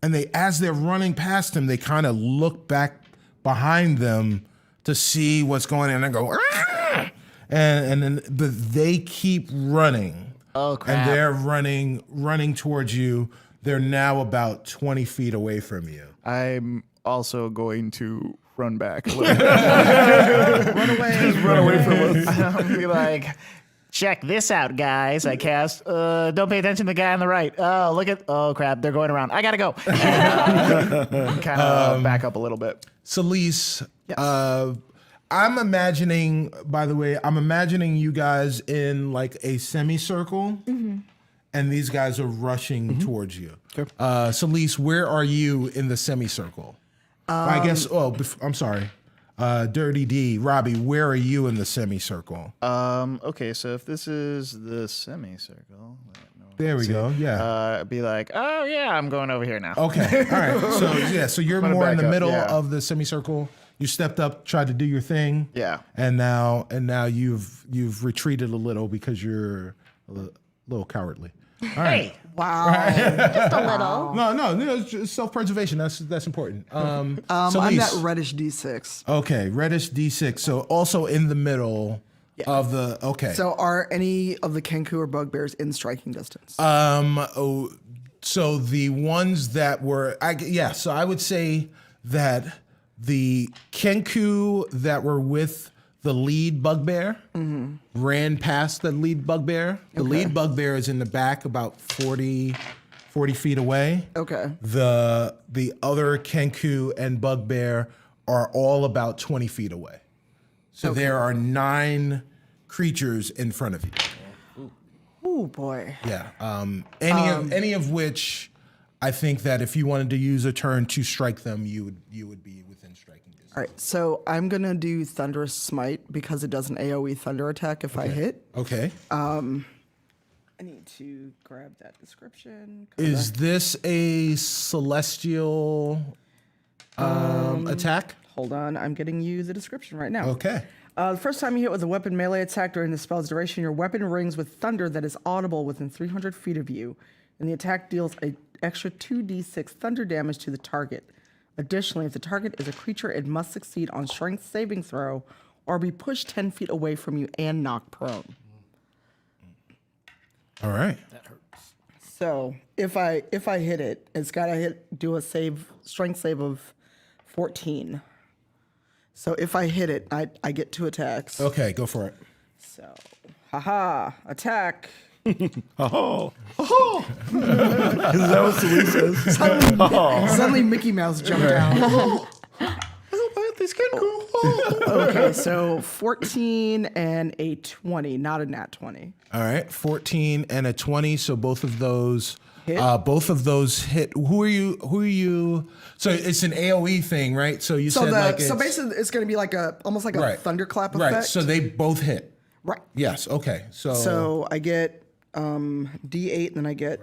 and as they're running past him, they kind of look back behind them to see what's going on, and go, "Ah!" but they keep running. Oh, crap. And they're running towards you. They're now about 20 feet away from you. I'm also going to run back a little bit. Run away. Just run away from us. I'll be like, check this out, guys. I cast. Don't pay attention to the guy on the right. Oh crap, they're going around. I gotta go. Kind of back up a little bit. Celise, I'm imagining, by the way, you guys in like a semicircle, and these guys are rushing towards you. Okay. Celise, where are you in the semicircle? I guess, I'm sorry. Dirty D, Robbie, where are you in the semicircle? Okay, so if this is the semicircle, There we go. Yeah. I'd be like, Oh yeah, I'm going over here now. Okay. All right. So you're gonna more in back the up, middle yeah. of the semicircle. You stepped up, tried to do your thing. Yeah. And now you've retreated a little because you're a little cowardly. All right. Hey, Wow. Just a little. No, it's just self-preservation. That's important. I'm Celise. that reddish D6. Okay, reddish D6. So also in the middle of the. Okay. So are any of the Kenku or bugbears in striking distance? So the ones that were, so I would say that the Kenku that were with the lead bugbear ran past the lead bugbear. The lead bugbear is in the back about 40 feet away. Okay. The other Kenku and bugbear are all about 20 feet away. So there are 9 creatures in front of you. Oh boy. Yeah. Any of which I think that if you wanted to use a turn to strike them, you would be within striking distance. All right. So I'm gonna do Thunderous Smite because it does an AOE thunder attack if I hit. Okay. I need to grab that description. Is this a celestial attack? Hold on, I'm getting you the description right now. Okay. The first time you hit with a weapon melee attack during the spell's duration, your weapon rings with thunder that is audible within 300 feet of you, and the attack deals an extra 2d6 thunder damage to the target. Additionally, if the target is a creature, it must succeed on strength saving throw or be pushed 10 feet away from you and knocked prone. All right. So if I hit it, it's got to do a strength save of 14. So if I hit it, I get 2 attacks. Okay, go for it. So, attack. Oh. Is that what Celise says? Suddenly Mickey Mouse jumped out. Okay, so 14 and a 20, not a nat 20. All right, 14 and a 20. So both of those Hit? hit. Who are you? So it's an AOE thing, right? So you said So basically it's going to be like almost like a thunderclap effect. Right. So they both hit. Right. Yes. Okay. So I get D8 and then I get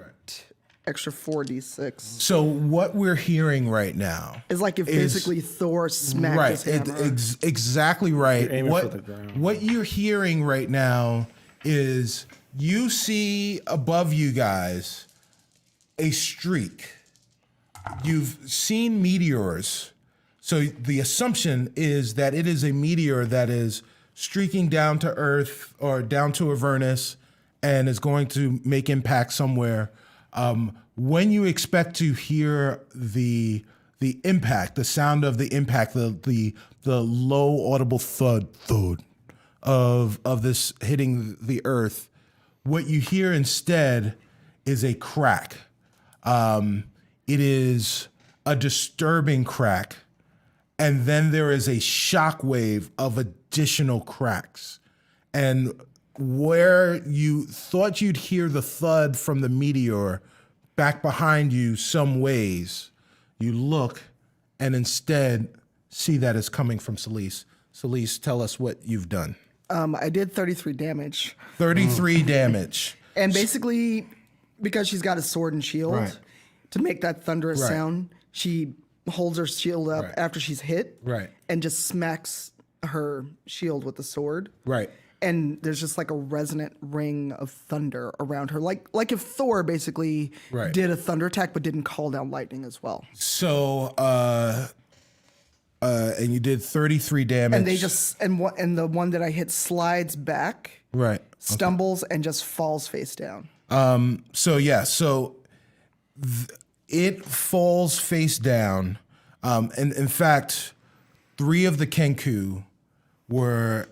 extra 4d6. So what we're hearing right now It's like if basically Thor smacked his hammer. Exactly right. You're aiming for the ground. What you're hearing right now is you see above you guys a streak. You've seen meteors. So the assumption is that it is a meteor that is streaking down to Earth or down to Avernus and is going to make impact somewhere. When you expect to hear the impact, the sound of the impact, the low audible thud of this hitting the Earth, what you hear instead is a crack. It is a disturbing crack, and then there is a shock wave of additional cracks. And where you thought you'd hear the thud from the meteor, back behind you some ways, you look and instead see that it's coming from Celise. Celise, tell us what you've done. I did 33 damage. 33 damage. And basically, because she's got a sword and shield, Right. to make that thunderous Right. sound, she holds her shield up after she's hit Right. and just smacks her shield with the sword. Right. and there's just like a resonant ring of thunder around her, like if Thor basically Right. did a thunder attack but didn't call down lightning as well. So, and you did 33 damage. And they just and the one that I hit slides back, right. stumbles, and just falls face down. So yeah, it falls face down. And in fact, 3 of the Kenku were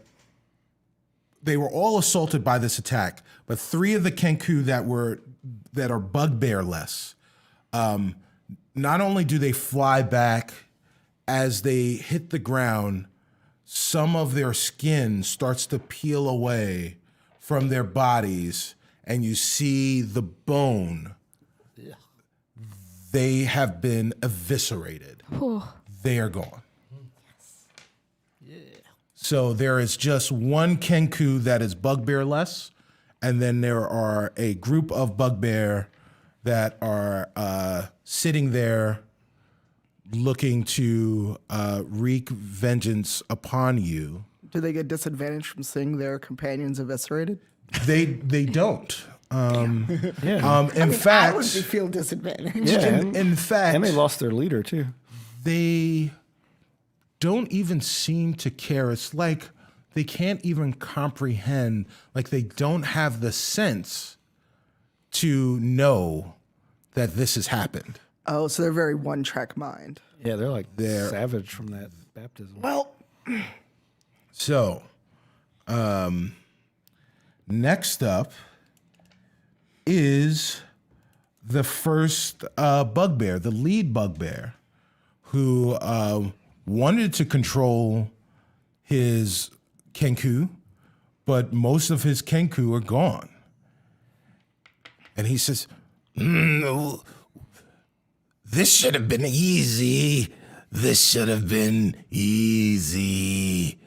all assaulted by this attack, but 3 of the Kenku that are bugbear-less, not only do they fly back as they hit the ground, some of their skin starts to peel away from their bodies, and you see the bone. They have been eviscerated. They are gone. So there is just one Kenku that is bugbear-less, and then there are a group of bugbear that are sitting there looking to wreak vengeance upon you. Do they get disadvantage from seeing their companions eviscerated? They don't. In I would fact, feel disadvantaged. Yeah, in fact, and they lost their leader too. they don't even seem to care. It's like they can't even comprehend, like they don't have the sense to know that this has happened. Oh, so they're very one-track mind. Yeah, they're like savage from that baptism. Well, So, next up is the first bugbear, the lead bugbear, who wanted to control his Kenku, but most of his Kenku are gone. And he says, "No, this should have been easy. This should have been easy.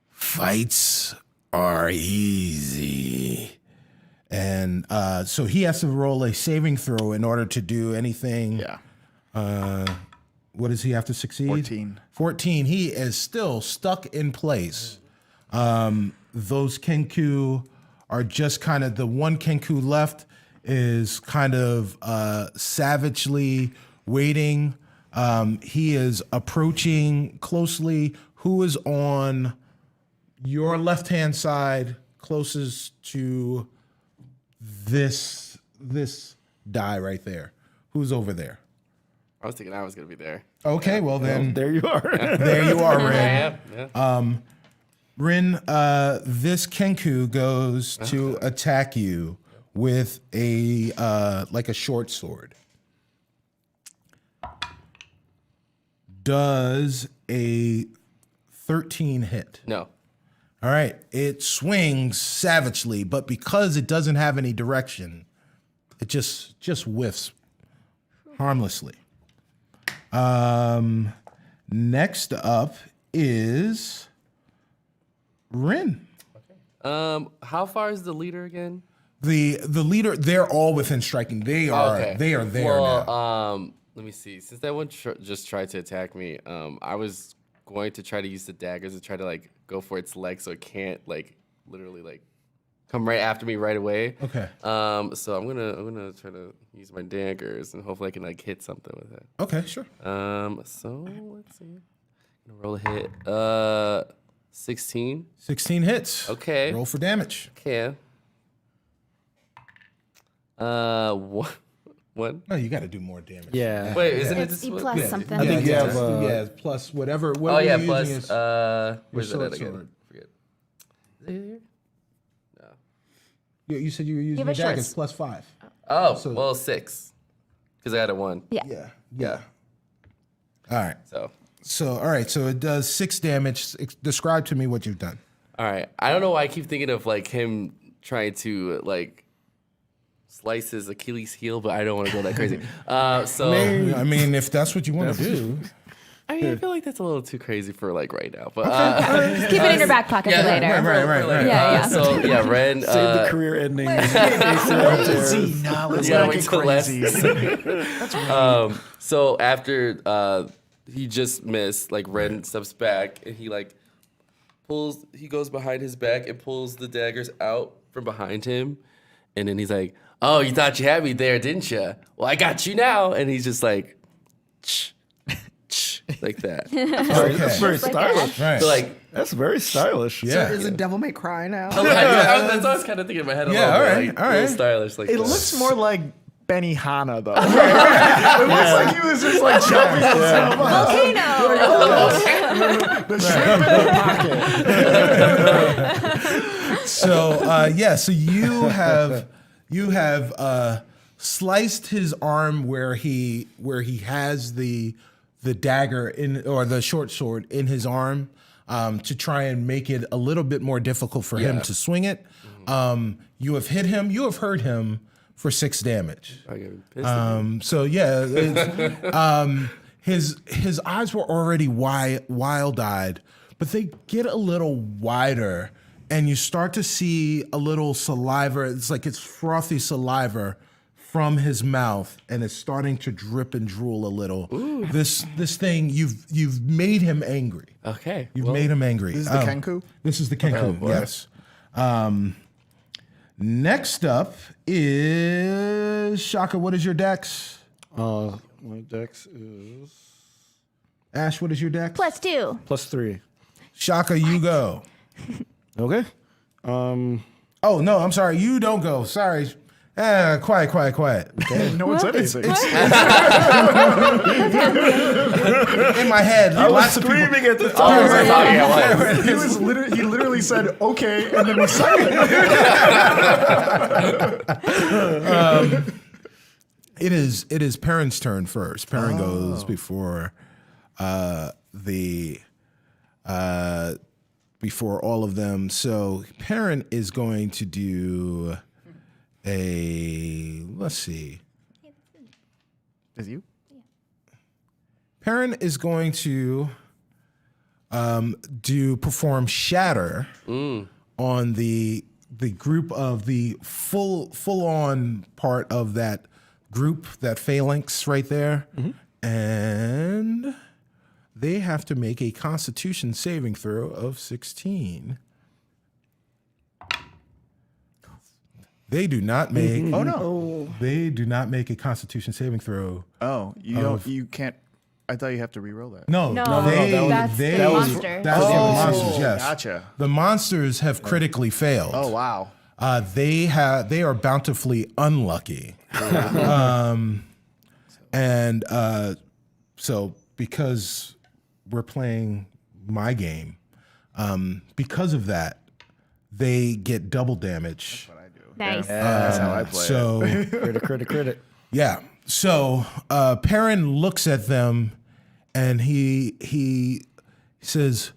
Fights are easy." And so he has to roll a saving throw in order to do anything. Yeah. What does he have to succeed? 14. 14. He is still stuck in place. Those Kenku are just kind of, the one Kenku left is kind of savagely waiting. He is approaching closely. Who is on your left-hand side closest to this die right there? Who's over there? I was thinking I was gonna be there. Okay, well then There you are. there you are, Rin. Yeah. Rin, this Kenku goes to attack you with a like a short sword. Does a 13 hit? No. All right, it swings savagely, but because it doesn't have any direction, it just whiffs harmlessly. Next up is Rin. How far is the leader again? The leader, they're all within striking. They are there well, now. Let me see. Since that one just tried to attack me, I was going to try to use the daggers to try to like go for its leg so it can't like literally like come right after me right away. Okay. So I'm gonna try to use my daggers and hopefully I can like hit something with it. Okay, sure. So let's see. I'm gonna roll a hit. 16. 16 hits. Okay. Roll for damage. Okay. One. No, you got to do more damage. Yeah. Wait, isn't it It's this E one? plus Yeah, something. I think you have, yeah, plus whatever. Oh yeah, you're plus using is where's that your at again? sword. Forget. Is it here? You said you were using have your a short daggers s- plus 5. Oh, So- well 6. Because I had a 1. Yeah. Yeah. All right. So All right. So it does 6 damage. Describe to me what you've done. all right. I don't know why I keep thinking of like him trying to like slice his Achilles heel, but I don't want to go that crazy. I mean, if that's what you want to do. I feel like that's a little too crazy for like right now. But Just keep it in your back pocket for later. Right. Yeah. So yeah, Ren. Save the career ending. Crazy. No, let's Yeah, not wait get till last- crazy. So after he just missed, like Ren steps back and he like he goes behind his back and pulls the daggers out from behind him. And then he's like, oh, you thought you had me there, didn't you? Well, I got you now. And he's just like, like that. That's very stylish. Right. So like, That's very stylish. Yeah. Is it Devil May Cry now? that's what I was kind of thinking in my head a little bit. all A little right. stylish like It that. looks more like Benihana, though. It looks like he was just like jumping himself up. Volcano. The shrimp in the pocket. So you have sliced his arm where he has the dagger or the short sword in his arm to try and make it a little bit more difficult for him to swing it. You have hit him. You have hurt him for 6 damage. I get pissed. So yeah, his eyes were already wild-eyed, but they get a little wider, and you start to see a little saliva. It's like it's frothy saliva from his mouth, and it's starting to drip and drool a little. Ooh. This thing you've made him angry. Okay. You've made him angry. This is the Kenku? This is the Kenku. Yes. Next up is Shaka. What is your dex? My dex is Ash, what is your dex? +2. +3. Shaka, you go. Okay. Oh no, I'm sorry. You don't go. Sorry. Quiet. No one said anything. In my head, lots of people. Screaming at the Oh, I thought it was. He literally said okay, and then was silent. It is Perrin's turn first. Perrin goes before before all of them. So Perrin is going to do let's see. Is you? Perrin is going to perform Shatter on the group of the full on part of that group, that phalanx right there, and they have to make a Constitution saving throw of 16. They do not make. Oh no! They do not make a Constitution saving throw. Oh, you don't. You can't. I thought you have to re-roll that. No, that's the monster. That's the monsters. Yes, Gotcha. The monsters have critically failed. Oh wow. They are bountifully unlucky, and so because we're playing my game, because of that, they get double damage. Nice. That's how I play. So Critic. yeah. So Perrin looks at them, and he says,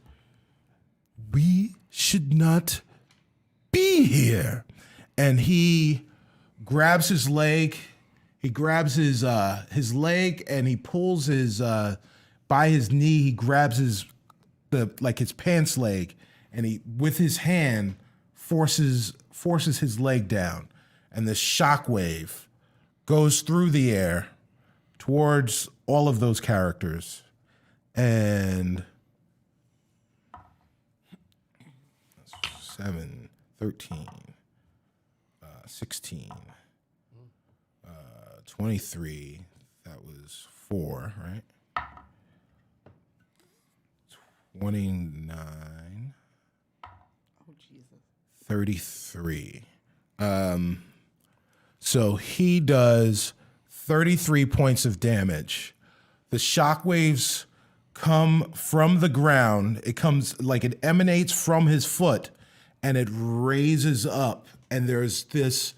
"We should not be here." And he grabs his leg. He grabs his leg, and he pulls his by his knee. He grabs his pants leg, and he with his hand forces his leg down, and the shockwave goes through the air towards all of those characters, and 7, 13, 16, 23. That was 4, right? 29. 33. So he does 33 points of damage. The shockwaves come from the ground. It comes like it emanates from his foot, and it raises up. And there's this.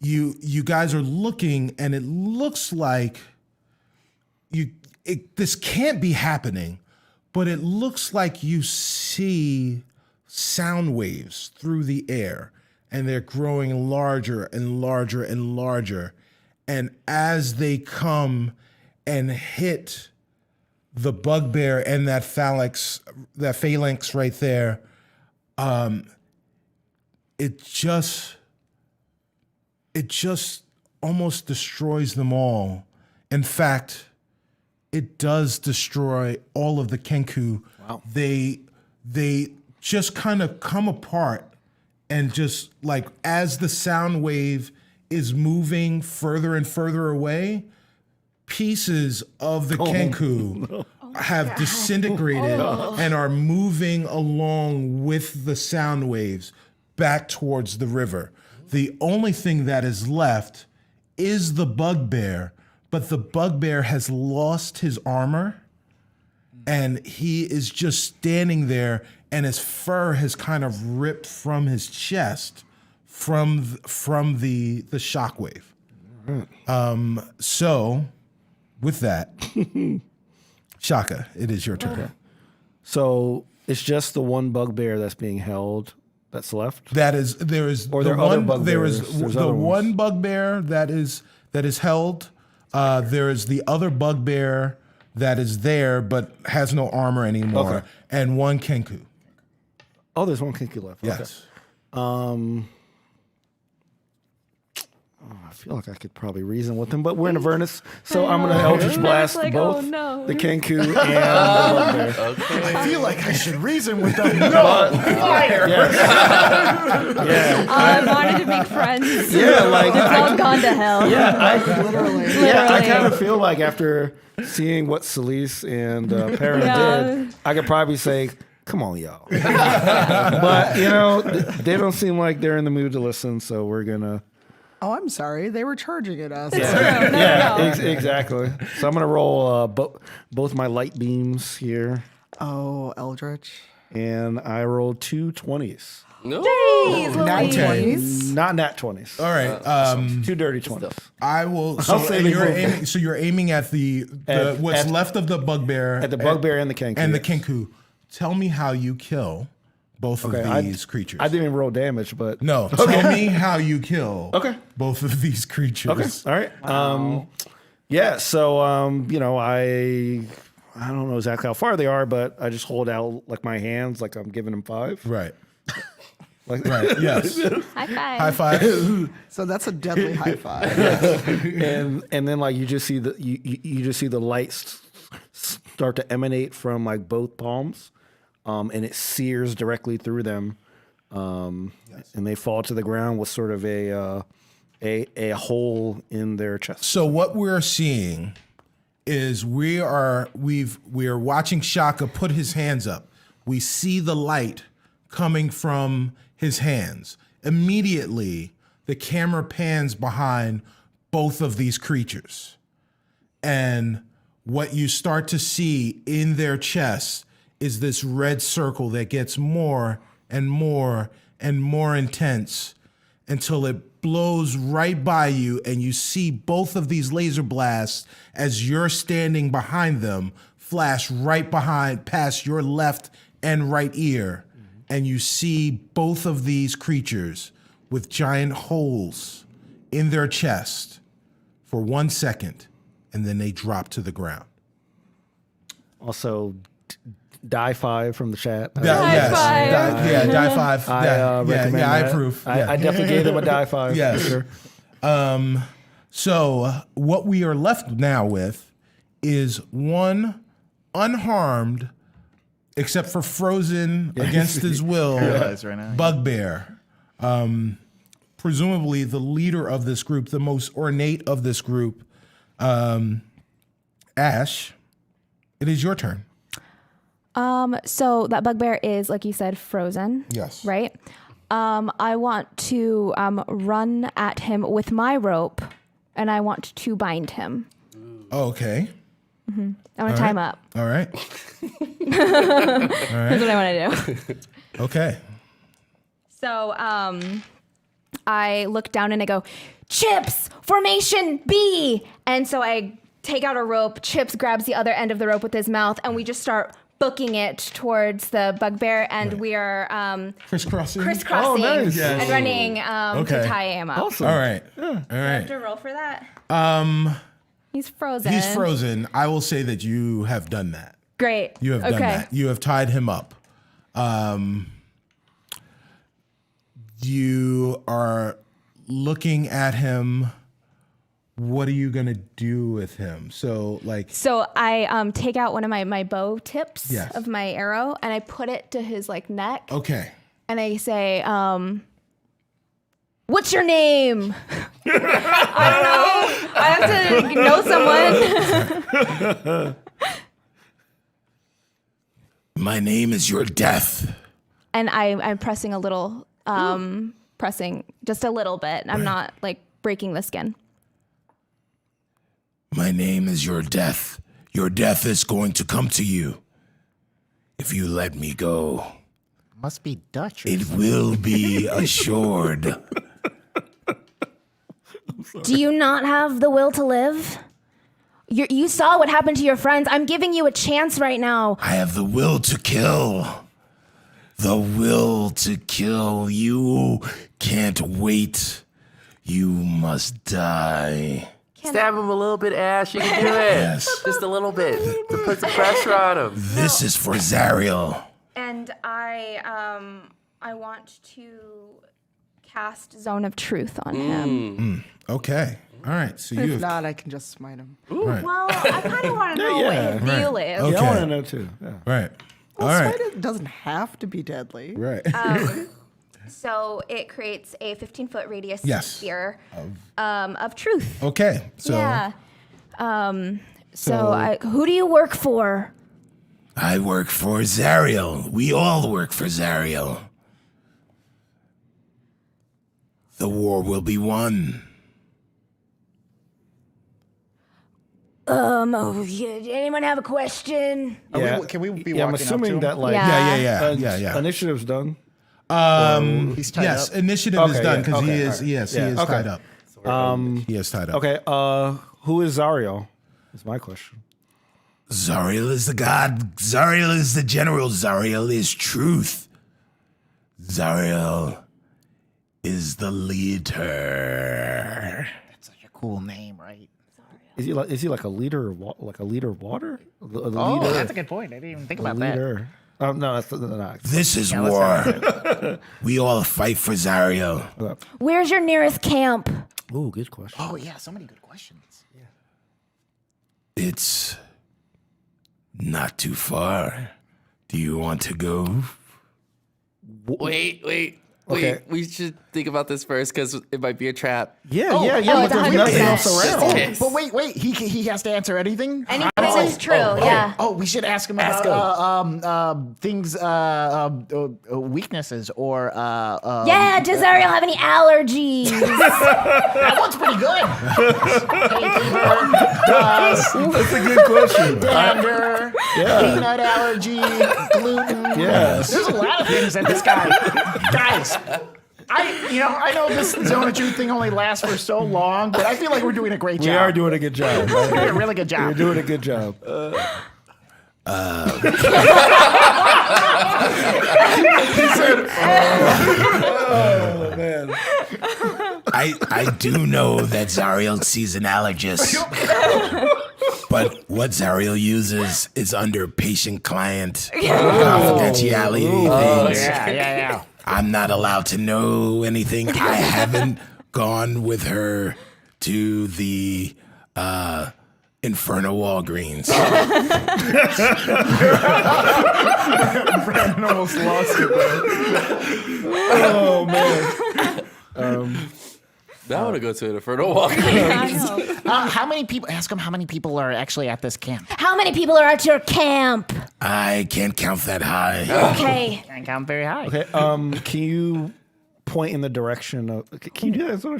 You guys are looking, and it looks like this can't be happening, but it looks like you see sound waves through the air, and they're growing larger and larger and larger. And as they come and hit the bugbear and that phalanx right there, it just almost destroys them all. In fact, it does destroy all of the Kenku. Wow. They just kind of come apart and just like as the sound wave is moving further and further away, pieces of the Kenku have disintegrated and are moving along with the sound waves back towards the river. The only thing that is left is the bugbear, but the bugbear has lost his armor and he is just standing there and his fur has kind of ripped from his chest from the shockwave. So with that, Shaka, it is your turn. So it's just the one bugbear that's being held that's left? There is the other one there is bugbears? There's the other one ones. bugbear that is held. There is the other bugbear that is there but has no armor anymore, Okay. and one Kenku. Oh, there's one kinky left. Yes. Okay. I feel like I could probably reason with him, but we're in Avernus, so I'm going to Eldritch Blast like, both oh, no. the Kenku and the bugbear. I feel like I should reason with them. I wanted to make friends. Yeah, like It's all gone to hell. Literally. I kind of feel like after seeing what Celise and Perrin did, I could probably say, come on, y'all. But, you know, they don't seem like they're in the mood to listen, so we're going to... Oh, I'm sorry. They were charging at us. Exactly. So I'm going to roll both my light beams here, Oh, Eldritch. and I rolled 2 20s. No. Nat Okay. 20s. Not nat 20s. All right. 2 dirty 20s. I will. I'll say they both. You're aiming at the At- what's at- left of the bugbear, At the bugbear and the Kenku. and the yes. Kenku. Tell me how you kill both of these creatures. I didn't even roll damage, but... No, tell me how you kill both of these creatures. Okay. All right. Yeah. So, you know, I don't know exactly how far they are, but I just hold out like my hands, like I'm giving them 5. Right. Like, Right. Yes. High five. High five. So that's a deadly high five. and then like you just see the lights start to emanate from like both palms, and it sears directly through them, and they fall to the ground with sort of a hole in their chest. So what we're seeing is we are watching Shaka put his hands up. We see the light coming from his hands. Immediately, the camera pans behind both of these creatures. And what you start to see in their chests is this red circle that gets more and more and more intense until it blows right by you and you see both of these laser blasts as you're standing behind them flash right past your left and right ear. And you see both of these creatures with giant holes in their chest for 1 second, and then they drop to the ground. Also, die 5 from the chat. Five. Die 5. I recommend I that. approve. I definitely gave them a die 5. Yes. For sure. So what we are left now with is one unharmed, except for frozen against his will, Realize right now. bugbear. Presumably the leader of this group, the most ornate of this group. Ash, it is your turn. So that bugbear is, like you said, frozen. Yes. Right? I want to run at him with my rope, and I want to bind him. Okay. I want to tie him up. All right. That's what I want to do. Okay. So I look down and I go, Chips, formation B. And so I take out a rope. Chips grabs the other end of the rope with his mouth, and we just start booking it towards the bugbear, and we are Crisscrossing. crisscrossing nice. and running to Okay. tie him up. Awesome. All right. All Do I have right. to roll for that? He's frozen. He's frozen. I will say that you have done that. Great. You have done that. You have tied him up. You are looking at him what are you gonna do with him? So like, So I take out one of my bow tips Yes. of my arrow and I put it to his like neck okay, and I say, what's your name? I don't know. I have to know someone. my name is your death. And I'm pressing a little, pressing just a little bit. I'm not like breaking the skin. My name is your death. Your death is going to come to you if you let me go. Must be Dutch. Or It will be assured. Do you not have the will to live? You saw what happened to your friends. I'm giving you a chance right now. I have the will to kill. The will to kill. You can't wait. You must die. Stab him a little bit, Ash. You can do it. Yes. Just a little bit to put some pressure on him. This is for Zariel. And I want to cast Zone of Truth on him. Okay. All right. So If you. not, I can just smite him. Right. Well, I kind of want to know what his deal is. Okay. Yeah, I want to know too. Yeah. Right. Well, All right. smite doesn't have to be deadly. Right. So it creates a 15-foot radius Yes. sphere of truth. Okay. So Yeah. Who do you work for? I work for Zariel. We all work for Zariel. The war will be won. Anyone have a question? Can we be Yeah, I'm walking up to assuming him? that like Yeah. initiative's done. He's tied Yes, up. initiative is Okay, done yeah, because he okay, is. all right. Yes, he Yeah, is okay. tied up. He is tied up. Okay, who is Zariel? Is my question. Zariel is the god. Zariel is the general. Zariel is truth. Zariel is the leader. That's such a cool name, right? Is he like a leader of like a leader of water? A Oh, leader, that's a good point. I didn't even think a about that. leader. No, that's not. This is war. We all fight for Zariel. Where's your nearest camp? Oh, good question. Oh yeah, so many good questions. It's not too far. Do you want to go? Wait. Okay. We should think about this first because it might be a trap. Yeah, Oh, but it's there's nothing 100%. else around. Yes. But wait, he has to answer anything. Anything is true, yeah. Oh, we should ask him about things, weaknesses, or Yeah, does Ariel have any allergies? that one's pretty good. That's a good question. Dander, peanut allergy, gluten. Yes. There's a lot of things that this guy, guys. I know this Zone of Truth thing only lasts for so long, but I feel like we're doing a great job. We are doing a good job. We're doing a really good job. We're doing a good job. Oh man. I do know that Zariel sees an allergist. But what Zariel uses is under patient-client confidentiality things. Yeah. I'm not allowed to know anything. I haven't gone with her to the Inferno Walgreens. Brandon almost lost it, man. Oh man. I want to go to an Inferno Walk. How many people? Ask him how many people are actually at this camp. How many people are at your camp? I can't count that high. Okay. Can't count very high. Okay. Can you point in the direction of? Can you do that? Can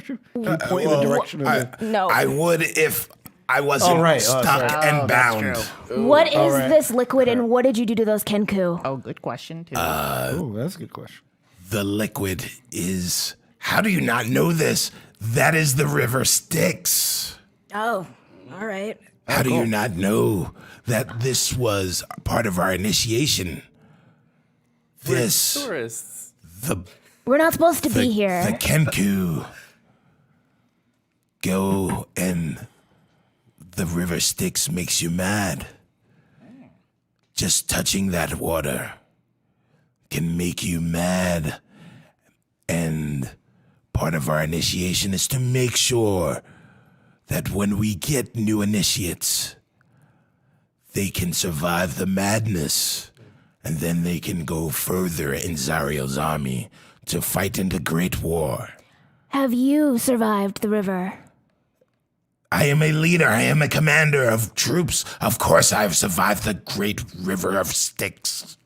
you point in the direction of? No. I would if I wasn't Oh, right. stuck Sorry. and bound. What is right. this liquid and what did you do to those Kenku? Oh, good question too. Oh, that's a good question. The liquid is. How do you not know this? That is the river Styx. Oh, all right. How do you not know that this was part of our initiation? This, Tourists. We're not supposed to be here. the Kenku. Go and the river Styx makes you mad. Just touching that water can make you mad. And part of our initiation is to make sure that when we get new initiates, they can survive the madness, and then they can go further in Zariel's army to fight in the Great War. Have you survived the river? I am a leader. I am a commander of troops. Of course, I have survived the Great River of Styx.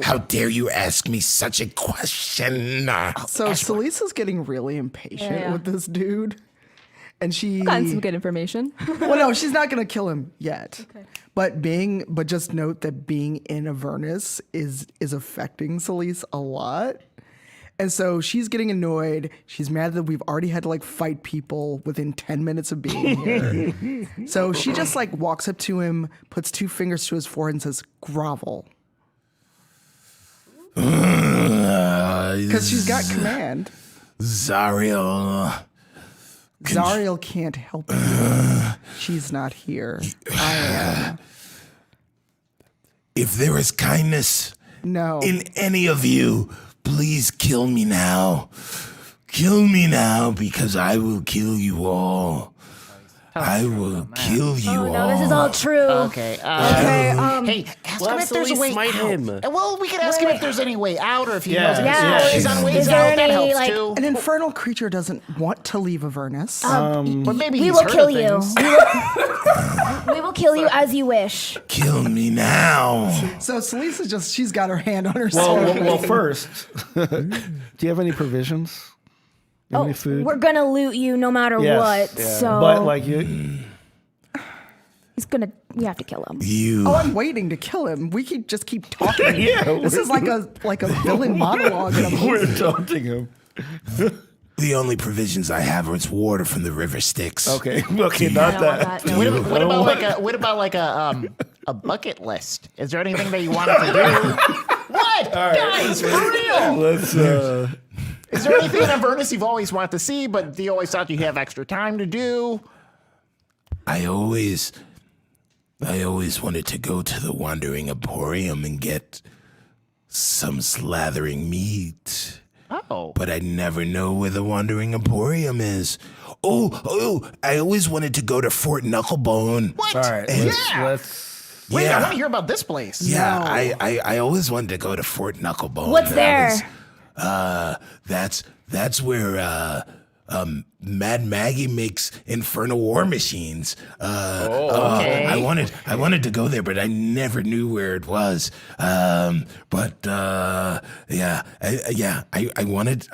How dare you ask me such a question? So Selisa's getting really impatient with this dude. And she Got some good information. well, no, she's not gonna kill him yet. Okay. But just note that being in Avernus is affecting Celise a lot. And so she's getting annoyed. She's mad that we've already had to like fight people within 10 minutes of being here. So she just like walks up to him, puts 2 fingers to his forehead and says, grovel. Because she's got command. Zariel can't help you. She's not here. I am. If there is kindness No. in any of you, please kill me now. Kill me now, because I will kill you all. I will kill you all. No, this is all true. Okay. Hey, ask him if there's a way smite out. him. Well, we could ask him if there's any way out, or if he knows Yeah. ways on ways Is there out. That any, helps like- too. An infernal creature doesn't want to leave Avernus. But maybe We he's will heard kill of you. things. We will kill you as you wish. Kill me now. So Celisa she's got her hand on her Well, sword. well, first, do you have any provisions? Any food? We're gonna loot you no matter Yes. what. Yeah. So But like you, we have to kill him. You. Oh, I'm waiting to kill him. We just keep talking. This is like a villain monologue in a movie. we're taunting him. The only provisions I have is water from the river Styx. Okay, not I don't want that. that, no. What about like a bucket list? Is there anything that you wanted to do? What, guys? For real? Let's. Is there anything in Avernus you've always wanted to see, but you always thought you have extra time to do? I always wanted to go to the Wandering Emporium and get some slathering meat. Oh. But I never know where the Wandering Emporium is. Oh, I always wanted to go to Fort Knucklebone. What? All right, let's. Wait, I Yeah. want to hear about this place. Yeah, I always wanted to go to Fort Knucklebone. What's That there? was- that's where Mad Maggie makes infernal war machines. okay. I wanted to go there, but I never knew where it was. I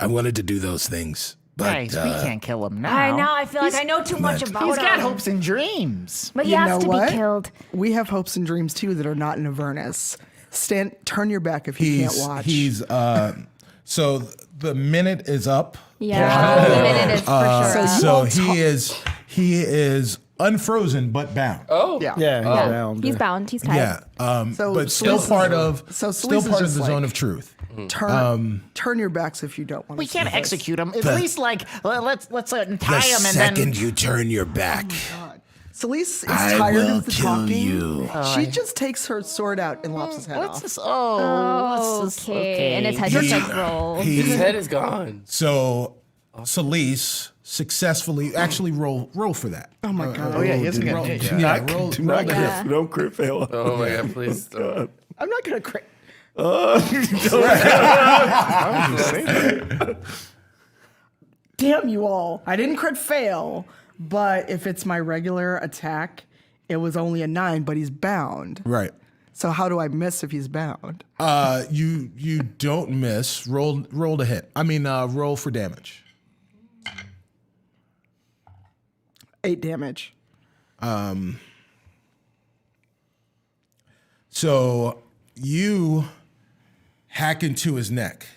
wanted to do those things. But Guys, we can't kill him now. I know. I feel like I know too much about He's got him. hopes and dreams. But he You has know to what? be killed. We have hopes and dreams too that are not in Avernus. Turn your back if you can't watch. So the minute is up. Yeah, the minute is for sure. So he is unfrozen but bound. Oh. Yeah. Yeah, he's Yeah, bound. he's bound. He's tied. Yeah, So but still Selisa's- part of so still Selisa's part of just the zone like- of truth. Turn your backs if you don't want to. We can't see this. execute him. At least, like, let's tie The him and second then. you turn your back, Celise is I tired will of the kill talking. you. She just takes her sword out and lops his head What's off. this? Okay. And his head just like rolls. His head is gone. So Celise successfully actually roll for that. Oh my god! Oh yeah, he hasn't Roll, got. yeah, roll Not that. crit, don't crit fail. Oh my god, please don't. I'm not gonna crit. Damn you all! I didn't crit fail, but if it's my regular attack, it was only a 9, but he's bound. Right. So how do I miss if he's bound? You don't miss. Roll to hit. I mean, roll for damage. 8 damage. So you hack into his neck.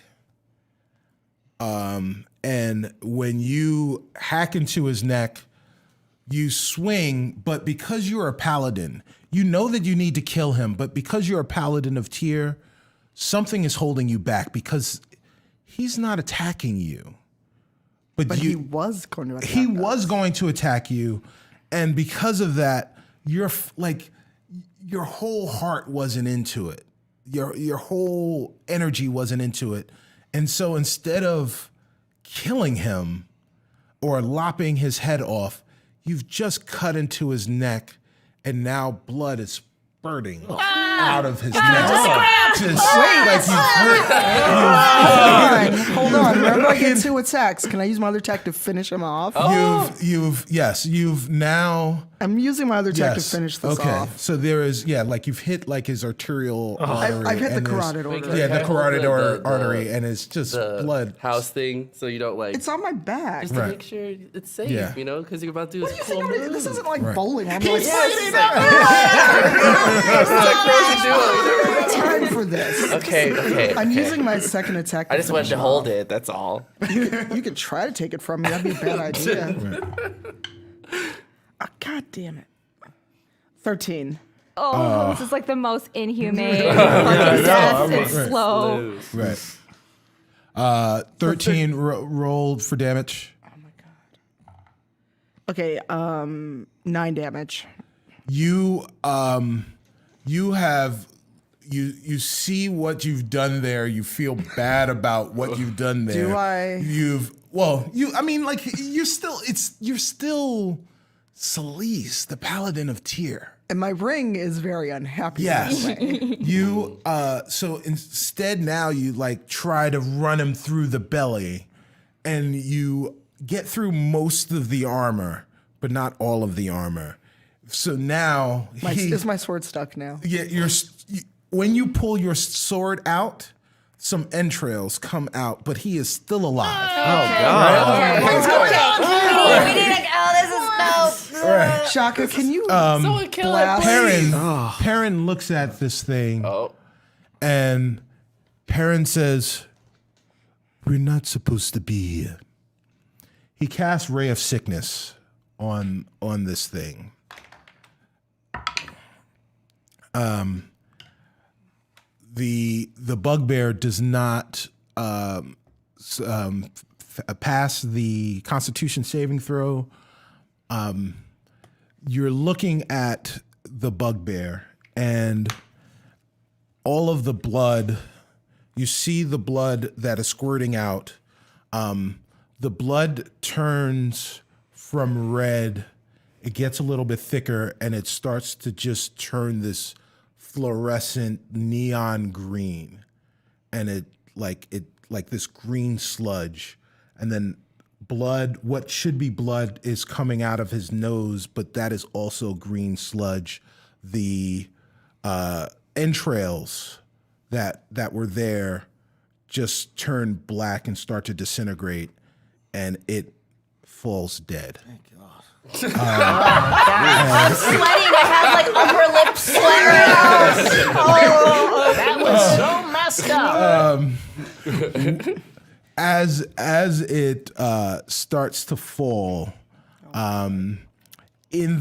And when you hack into his neck, you swing, but because you're a paladin, you know that you need to kill him, but because you're a paladin of Tyr, something is holding you back because he's not attacking you. But he was going to attack He us. was going to attack you, and because of that, your whole heart wasn't into it. Your whole energy wasn't into it. And so instead of killing him or lopping his head off, you've just cut into his neck, and now blood is spurting out of his neck. Just like Hold on. Remember, I get 2 attacks. Can I use my other attack to finish him off? you've now. I'm using my other attack to finish this off. So there is, like you've hit like his arterial artery. I've hit the and there's- carotid artery. Yeah, the Can I carotid hold artery, and it's just the blood. house thing, so you don't like. It's on my back. Just to make sure it's safe, Yeah. you know, because you're about to do What this do you cool think? move. This isn't like bowling. I'm like, time for this. Okay. I'm using my second attack. I just wanted to hold it. That's all. You could try to take it from me. That'd be a bad idea. God damn it. 13. Oh, this is like the most inhumane fucking death. It's slow. Right. 13 rolled for damage. Oh my god. Okay, 9 damage. You see what you've done there. You feel bad about what you've done there. Do I? You're still Celise, the Paladin of Tyr. And my ring is very unhappy. Yes. With me. You so instead now you like try to run him through the belly, and you get through most of the armor, but not all of the armor. So now Is my sword stuck now? yeah, when you pull your sword out, some entrails come out, but he is still alive. Shaka, can you Someone kill blast? Perrin looks at this thing, Oh, and Perrin says, "We're not supposed to be here." He casts Ray of Sickness on this thing. The bugbear does not pass the Constitution saving throw. You're looking at the bugbear, and all of the blood, you see the blood that is squirting out. The blood turns from red, it gets a little bit thicker, and it starts to just turn this fluorescent neon green, and it like this green sludge, and then blood, what should be blood, is coming out of his nose, but that is also green sludge. The entrails that were there just turn black and start to disintegrate, and it falls dead. I'm sweating. I have like upper lip sweat right now. That was so messed up. As it starts to fall, in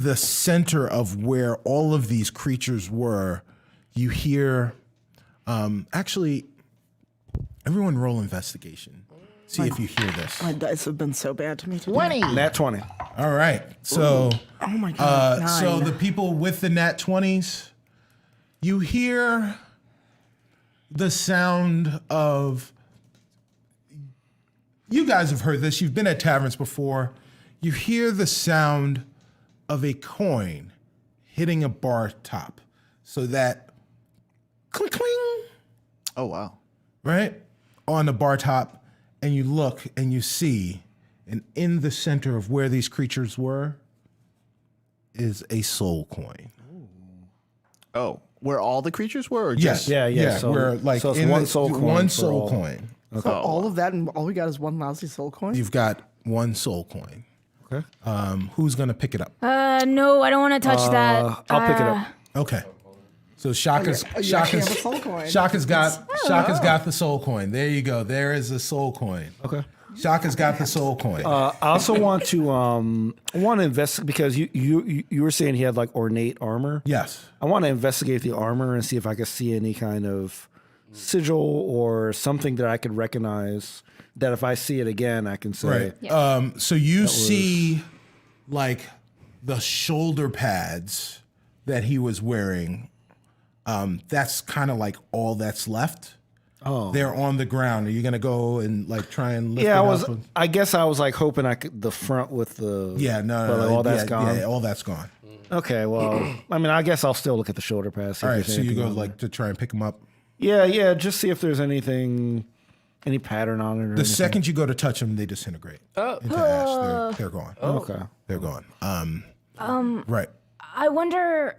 the center of where all of these creatures were, you hear, actually, everyone roll investigation. See if you hear this. My dice have been so bad to me today. 20. Nat 20. All right. So, Oh my god. so 9. the people with the nat 20s, you hear the sound of, you guys have heard this, you've been at taverns before. You hear the sound of a coin hitting a bar top. So that clink, cling, Oh, wow. right? On the bar top, and you look and you see, and in the center of where these creatures were is a soul coin. Oh, where all the creatures were? Or just, Yeah. So- we're like so it's in one the- soul coin One for soul all. coin. So all of that, and all we got is one lousy soul coin? You've got one soul coin. Okay. Who's gonna pick it up? No, I don't want to touch that. I'll pick it up. Okay. So Shaka's you actually have a soul coin. Shaka's got the soul coin. There you go. There is a soul coin. Okay. Shaka's got the soul coin. I also want to investigate, because you were saying he had like ornate armor. Yes. I want to investigate the armor and see if I could see any kind of sigil or something that I could recognize, that if I see it again, I can say. Right. So you see like the shoulder pads that he was wearing. That's kind of like all that's left. they're on the ground. Are you gonna go and like try and lift it up? I guess I was like hoping I could the front with the all that's gone. Yeah, all that's gone. Okay, well, I mean, I guess I'll still look at the shoulder pads. All right, so you go like to try and pick them up. Yeah, just see if there's any pattern on it. Or The second you go to touch them, they disintegrate into ash. They're gone. Okay, they're gone. Right. I wonder.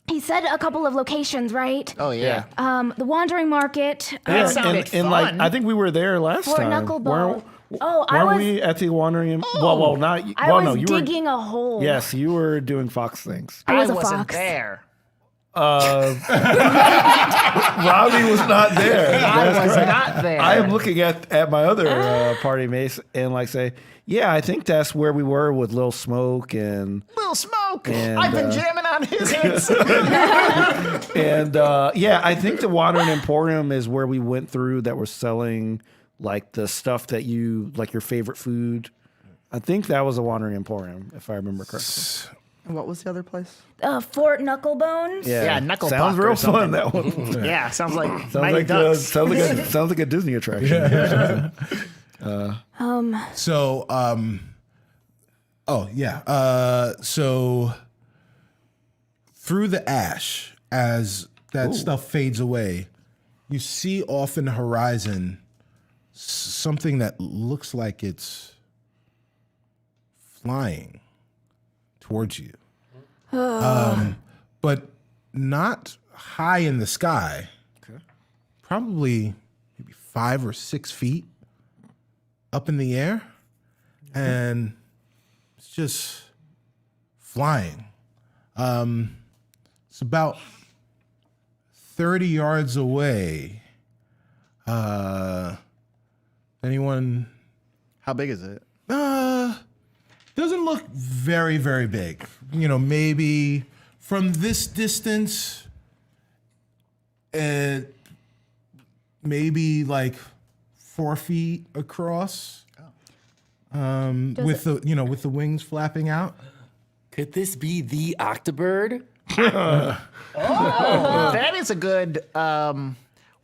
He said a couple of locations, right? Oh yeah. The Wandering Market. That sounded fun. like I think we were there last Fort time. Knucklebone. Weren't we at the Wandering? Well, not. I well, was no, you digging were. a hole. Yes, you were doing fox things. I was a wasn't fox. there. Robbie was not there. I was not there. I am looking at my other party mates and like say, yeah, I think that's where we were with Lil Smoke and Lil Smoke. And, I've been jamming on his hits. and I think the Wandering Emporium is where we went through that were selling like the stuff that you like your favorite food. I think that was the Wandering Emporium, if I remember correctly. And what was the other place? Fort Knucklebones. Yeah, Knuckle sounds Puck real or something. fun. That one. Yeah, sounds like sounds Mighty like Ducks. sounds like a Disney attraction. So so through the ash, as that stuff fades away, you see off in the horizon something that looks like it's flying towards you. But not high in the sky. Okay. Probably maybe 5 or 6 feet up in the air. And it's just flying. It's about 30 yards away. Anyone? How big is it? Doesn't look very, very big. You know, maybe from this distance, maybe like 4 feet across. With the wings flapping out. Could this be the Octobird? That is a good.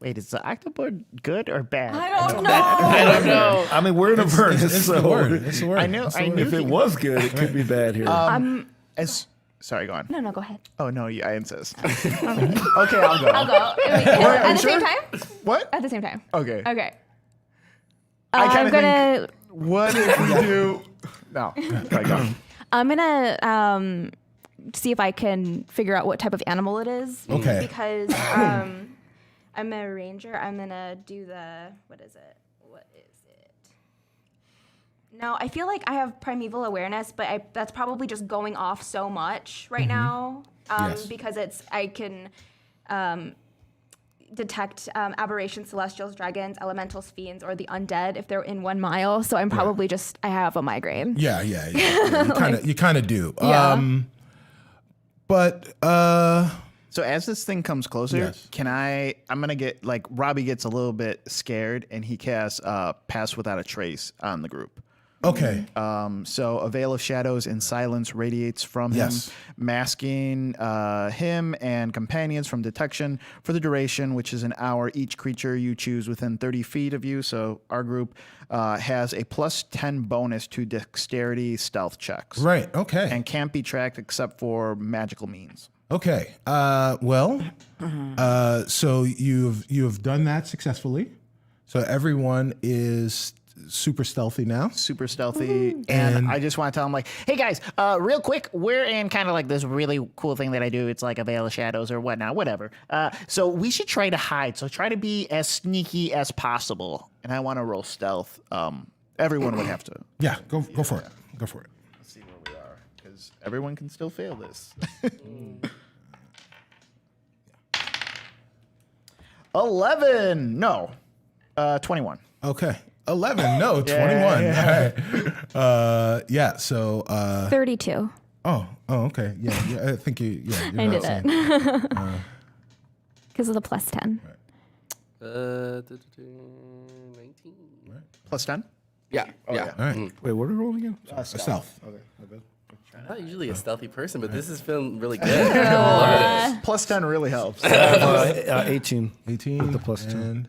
Wait, is the Octobird good or bad? I don't know. I don't know. I mean, we're in a furnace, It's the word. It's the word. I knew. if it was good, it could be bad here. Sorry, go on. No, go ahead. Oh no, I insist. Okay, I'll go. I'll go. At the same time? What? At the same time. Okay. Okay. I'm gonna. What if we do? No. Okay, go. I'm gonna see if I can figure out what type of animal it is. Okay. Because I'm a ranger. I'm gonna do the what is it? No, I feel like I have primeval awareness, but that's probably just going off so much right now Yes. because I can detect aberrations, celestials, dragons, elementals, fiends, or the undead if they're in 1 mile. So I'm probably I have a migraine. Yeah. You kind of do. Yeah. So as this thing comes closer, Yes. I'm gonna get like Robbie gets a little bit scared and he casts Pass Without a Trace on the group. Okay. So a veil of shadows and silence radiates from Yes. him, masking him and companions from detection for the duration, which is an hour. Each creature you choose within 30 feet of you. So our group has a plus 10 bonus to dexterity stealth checks. Right. Okay. And can't be tracked except for magical means. Okay. So you've done that successfully. So everyone is super stealthy now. Super stealthy. And I just want to tell them, like, hey guys, real quick, we're in kind of like this really cool thing that I do. It's like a veil of shadows or whatnot, whatever. So we should try to hide. So try to be as sneaky as possible. And I want to roll stealth. Everyone would have to. Yeah. Go for it. Go for it. Let's see where we are, because everyone can still fail this. 11. No. 21. Okay. 11. No. 21. Yeah. All right. So. 32. Oh. Okay. Yeah. I think you. Yeah. You're I not did saying- it. Because of the plus 10. 19. Plus 10? Yeah. Yeah. All right. Wait, what are we rolling again? Stealth. I'm not usually a stealthy person, but this is feeling really good. Plus 10 really helps. 18. 18. The plus 10. And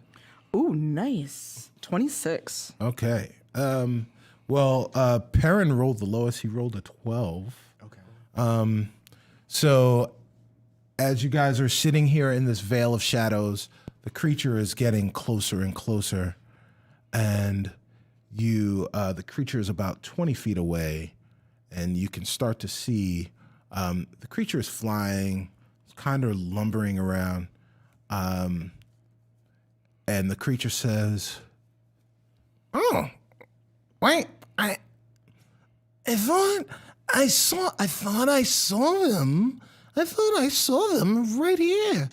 Ooh, nice. 26. Okay. Perrin rolled the lowest. He rolled a 12. Okay. So as you guys are sitting here in this veil of shadows, the creature is getting closer and closer, and the creature is about 20 feet away, and you can start to see the creature is flying, kind of lumbering around, and the creature says, "Oh, wait, I thought I saw them. I thought I saw them right here.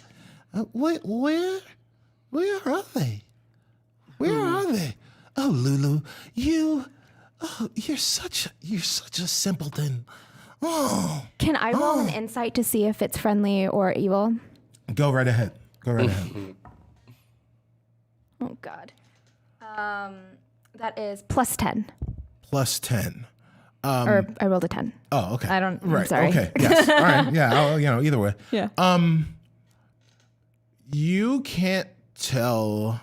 Where are they? Where are they? Oh, Lulu, you're such a simpleton. Oh, Can I roll an insight to see if it's friendly or evil? go right ahead. Oh God. That is plus 10. Plus 10. Or I rolled a 10. Oh, okay. I'm Right. sorry. Okay. Yes. All right. Yeah. Either way. Yeah. You can't tell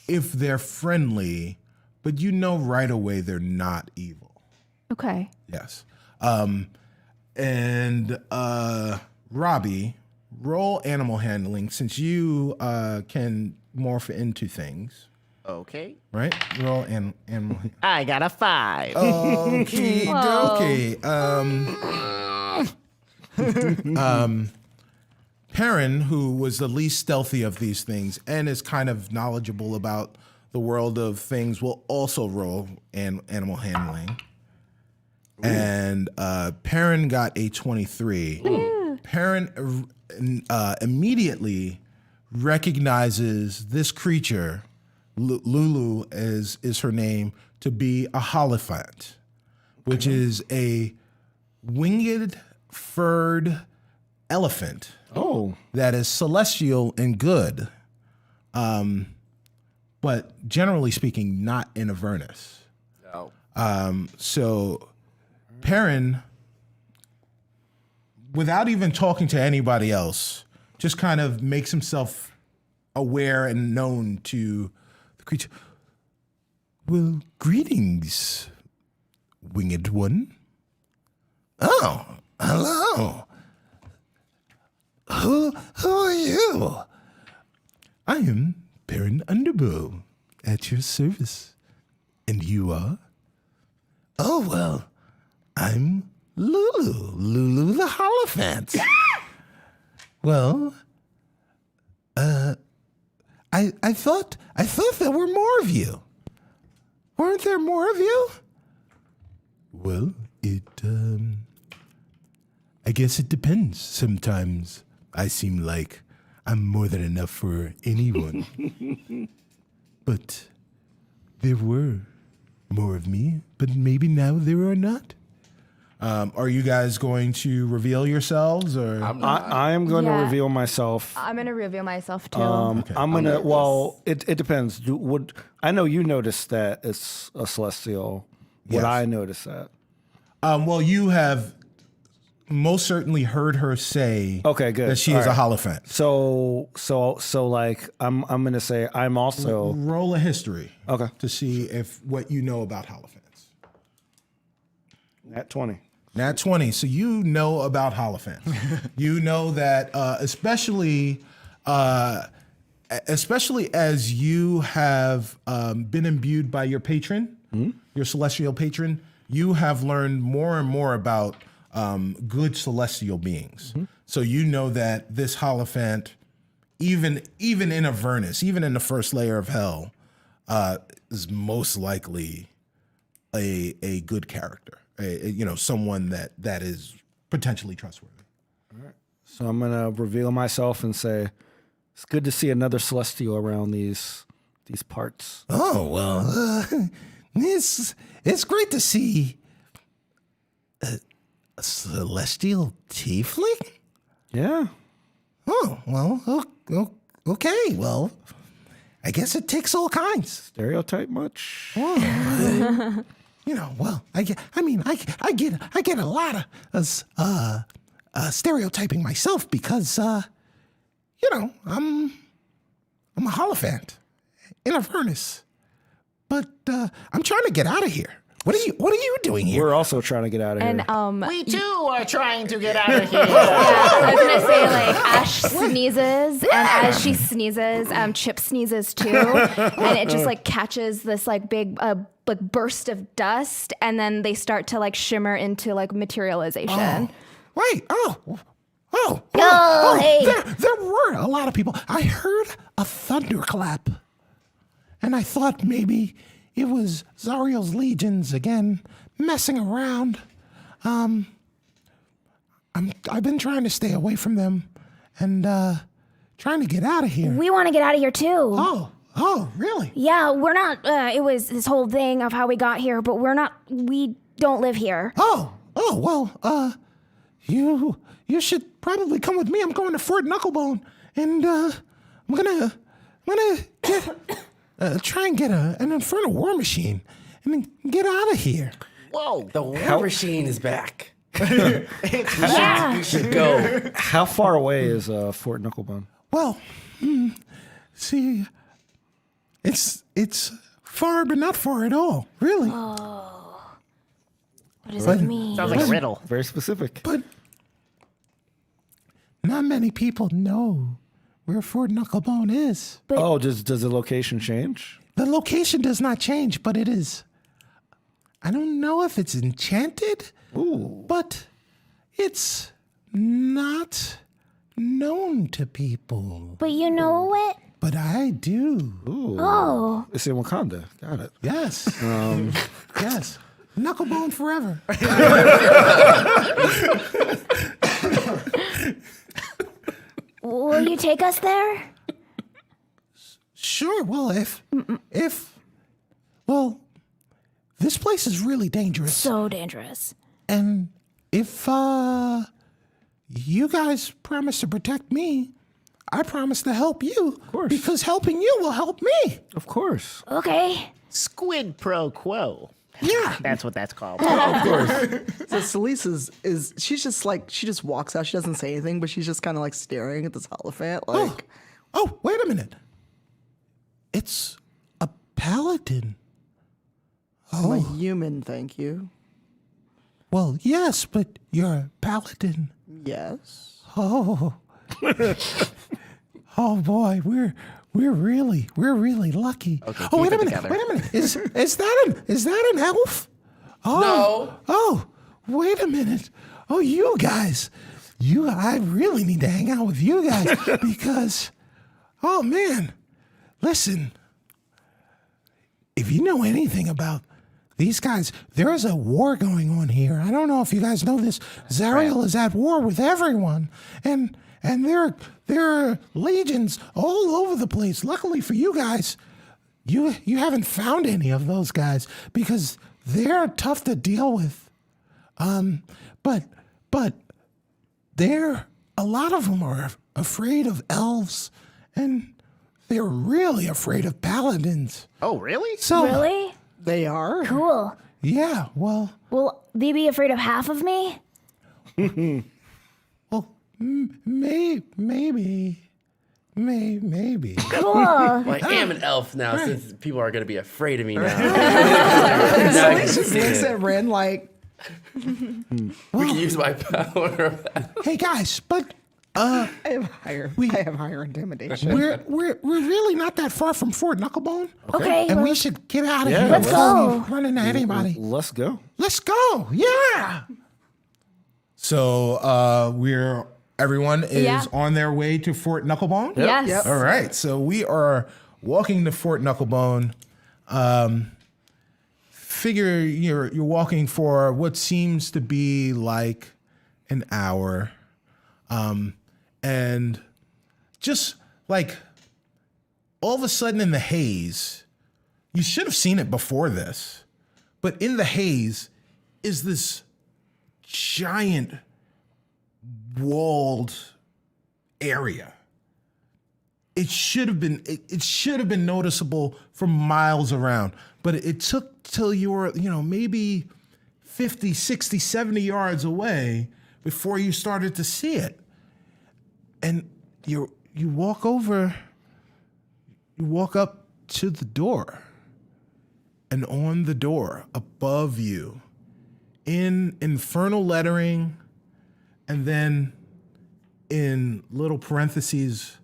if they're friendly, but you know right away they're not evil. Okay. Yes. And Robbie, roll animal handling since you can morph into things. Okay. Right? Roll animal. I got a 5. Okay. Perrin, who was the least stealthy of these things and is kind of knowledgeable about the world of things, will also roll animal handling. And Perrin got a 23. Perrin immediately recognizes this creature, Lulu is her name, to be a Holophant, which is a winged, furred elephant. Oh. That is celestial and good, but generally speaking, not in Avernus. No. So Perrin, without even talking to anybody else, just kind of makes himself aware and known to the creature. Well, greetings, winged one. Oh, hello. Who are you? I am Perrin Underbow, at your service. And you are? Oh, well, I'm Lulu the Holophant. Well, I thought there were more of you. Weren't there more of you? Well, I guess it depends. Sometimes I seem like I'm more than enough for anyone. But there were more of me, but maybe now there are not. Are you guys going to reveal yourselves, or I am going to reveal myself. I'm going to reveal myself too. I'm gonna. Well, it depends. I know you noticed that it's a celestial? Would Yes. I notice that? well, you have most certainly heard her say, Okay, good. that she All is right. a Holophant. So like I'm gonna say I'm also Roll a history, okay. to see if what you know about Holophants. At 20. Nat 20. So you know about Holophants. You know that, especially as you have been imbued by your patron, your celestial patron, you have learned more and more about good celestial beings. So you know that this Holophant, even in Avernus, even in the first layer of hell, is most likely a good character. Someone that is potentially trustworthy. So I'm gonna reveal myself and say it's good to see another celestial around these parts. Oh well, it's great to see a celestial tiefling. Yeah. Oh well, okay. Well, I guess it takes all kinds. Stereotype much? Well, I get a lot of stereotyping myself because I'm a Holophant, in a furnace. But I'm trying to get out of here. What are you doing here? We're also trying to get out of here. And We too are trying to get out of here. I was gonna say like Ash sneezes, and as she sneezes, Chip sneezes too, and it just like catches this like big like burst of dust, and then they start to like shimmer into like materialization. Wait, hey. there were a lot of people. I heard a thunderclap, and I thought maybe it was Zariel's legions again messing around. I've been trying to stay away from them and trying to get out of here. We want to get out of here too. Oh, really? Yeah, we're not. It was this whole thing of how we got here, but we're not. We don't live here. Well, you should probably come with me. I'm going to Fort Knucklebone, and I'm gonna try and get an infernal war machine and then get out of here. Whoa. The war machine is back. Yeah. We should go. How far away is Fort Knucklebone? Well, see, it's far, but not far at all, really. What does it mean? Sounds like a riddle. Very specific. But not many people know where Fort Knucklebone is. Oh, does the location change? The location does not change, but it is. I don't know if it's enchanted, but it's not known to people. But you know it? But I do. Oh. It's in Wakanda. Got it. Yes. Yes. Knucklebone forever. Will you take us there? Sure. Well, well, this place is really dangerous. So dangerous. And if you guys promise to protect me, I promise to help you. Of course. Because helping you will help me. Of course. Okay. Squid pro quo. Yeah. That's what that's called. So Celise she's just like, she just walks out. She doesn't say anything, but she's just kind of like staring at this elephant. Like, Oh, wait a minute. It's a paladin. I'm a human, thank you. Well, yes, but you're a paladin. Yes. Oh. Oh boy, we're really lucky. Okay, oh, wait keep a it minute. together. Wait a minute. Is that an elf? Oh. No. Oh, wait a minute. Oh, you guys. I really need to hang out with you guys because oh man. Listen. If you know anything about these guys, there is a war going on here. I don't know if you guys know this. Zariel is at war with everyone. And there are legions all over the place. Luckily for you guys, you haven't found any of those guys because they're tough to deal with. But a lot of them are afraid of elves, and they're really afraid of paladins. Oh, really? So Really? They are? Cool. yeah, well, Will they be afraid of half of me? well, maybe. Cool. Well, I am an elf now since people are going to be afraid of me now. Celise just looks at Ren like, We can use my power. Hey guys, but I have higher intimidation. we're really not that far from Fort Knucklebone. Okay. And well, we should get out of Yeah, here let's before we go. run into anybody. Let's go. Let's go. Yeah. So everyone is Yeah. on their way to Fort Knucklebone? Yes. Yep. All right. So we are walking to Fort Knucklebone. Figure you're walking for what seems to be like an hour. And just like all of a sudden in the haze, you should have seen it before this, but in the haze is this giant walled area. It should have been noticeable from miles around, but it took till you were, maybe 50, 60, 70 yards away before you started to see it. And you walk over, you walk up to the door. And on the door above you, in infernal lettering, and then in little parentheses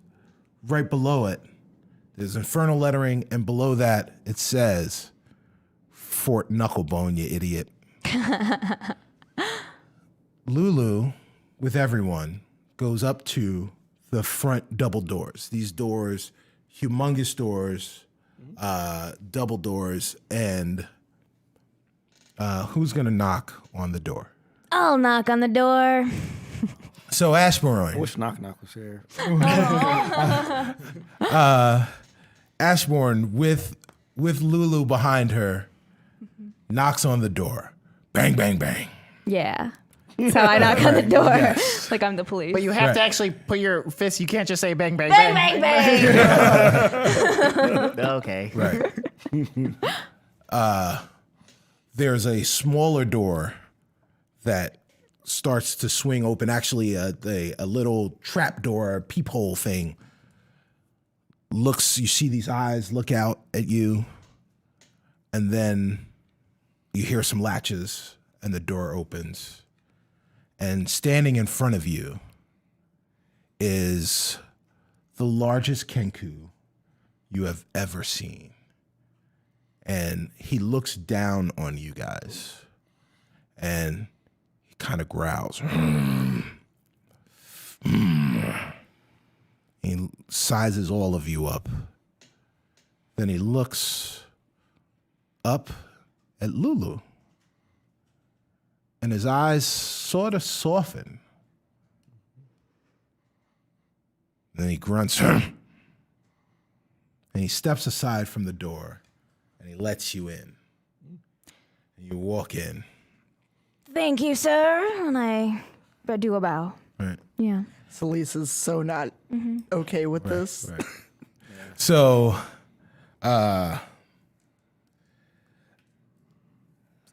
right below it, there's infernal lettering, and below that it says, Fort Knucklebone, you idiot. Lulu, with everyone, goes up to the front double doors. These doors, humongous doors, double doors, and who's gonna knock on the door? I'll knock on the door. So Ashmore, I wish Knock Knock was here. Ashbourne with Lulu behind her knocks on the door. Bang, bang, bang. Yeah. So I knock on the door Yes. like I'm the police. But you have to Right. actually put your fist. You can't just say bang, bang, Bang, bang. bang, bang. Okay. Right. There's a smaller door that starts to swing open. Actually, a little trap door, peephole thing. You see these eyes look out at you, and then you hear some latches, and the door opens. And standing in front of you is the largest Kenku you have ever seen. And he looks down on you guys, and he kind of growls. He sizes all of you up. Then he looks up at Lulu, and his eyes sort of soften. Then he grunts, and he steps aside from the door, and he lets you in. And you walk in. Thank you, sir. And I do a bow. Right. Yeah. Celise is so not okay with this. Right. So,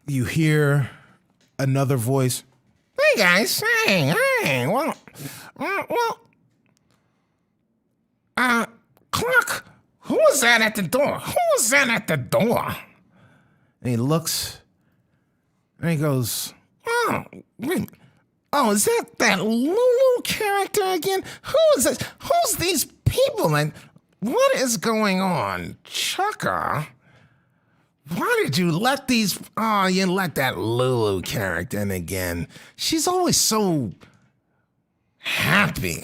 you hear another voice. Hey guys, well, Clark, who was that at the door? Who was that at the door? And he looks, and he goes, oh, wait. Oh, is that Lulu character again? Who is this? Who's these people? And what is going on? Chucka, why did you let you let that Lulu character in again? She's always so happy.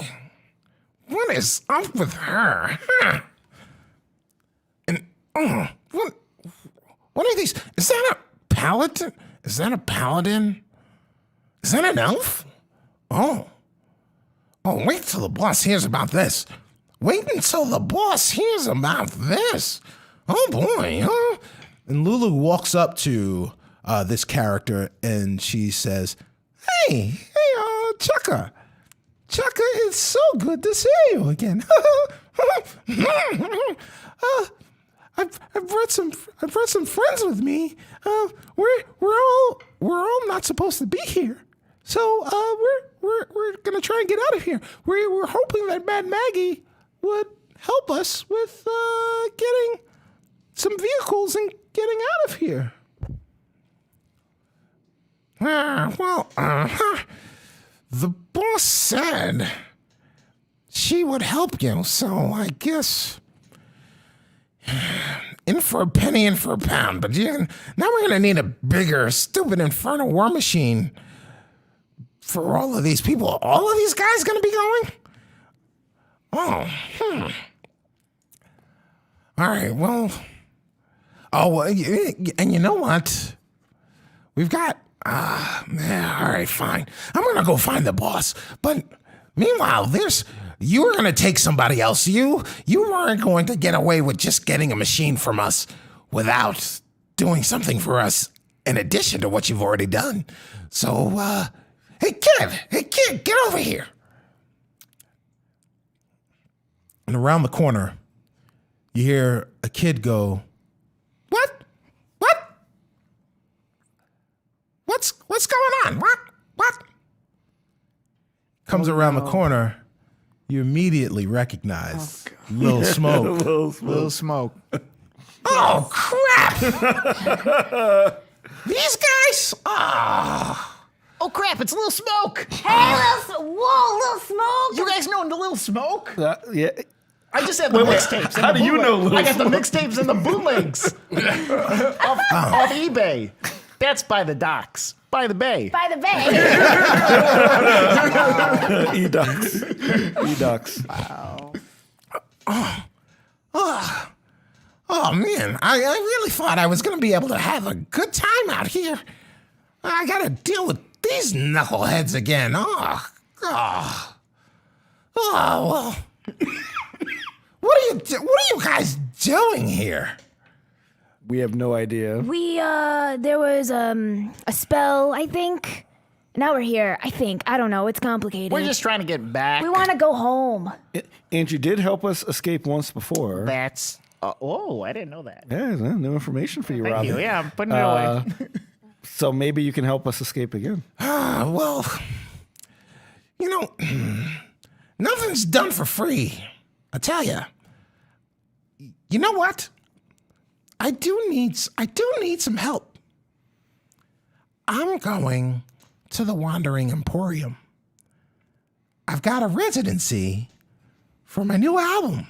What is up with her? Huh? And, what are these? Is that a paladin? Is that a paladin? Is that an elf? Oh, wait till the boss hears about this. Wait until the boss hears about this. Oh boy, huh? And Lulu walks up to this character and she says, Hey, Chucka. Chucka, it's so good to see you again. I've brought some friends with me. We're all not supposed to be here. So we're gonna try and get out of here. We're hoping that Mad Maggie would help us with getting some vehicles and getting out of here. The boss said she would help you, so I guess in for a penny, in for a pound. But now we're gonna need a bigger, stupid infernal war machine for all of these people. All of these guys gonna be going? All right, well. And you know what? We've got, all right, fine. I'm gonna go find the boss. But meanwhile, you were gonna take somebody else. You weren't going to get away with just getting a machine from us without doing something for us in addition to what you've already done. So, hey kid, get over here. And around the corner, you hear a kid go, What's going on? What? Comes around the corner, you immediately recognize Lil Smoke. Little smoke. Oh, crap! These guys? Oh crap! It's Little Smoke. Hey, Little Smoke. You guys know the Little Smoke? Yeah. I just have the mixtapes. how do you know Little I got the mixtapes and the bootlegs off eBay. That's by the docks, by the bay. By the bay. E-Ducks. Wow. Oh, man. I really thought I was going to be able to have a good time out here. I got to deal with these knuckleheads again. Oh, well. What are you guys doing here? We have no idea. There was a spell, I think. Now we're here, I think. I don't know. It's complicated. We're just trying to get back. We want to go home. And you did help us escape once before. That's. I didn't know that. Yeah, new information for you, Thank Robin. you. Yeah, I'm putting it away. So maybe you can help us escape again. Well, nothing's done for free. I tell you. You know what? I do need some help. I'm going to the Wandering Emporium. I've got a residency for my new album.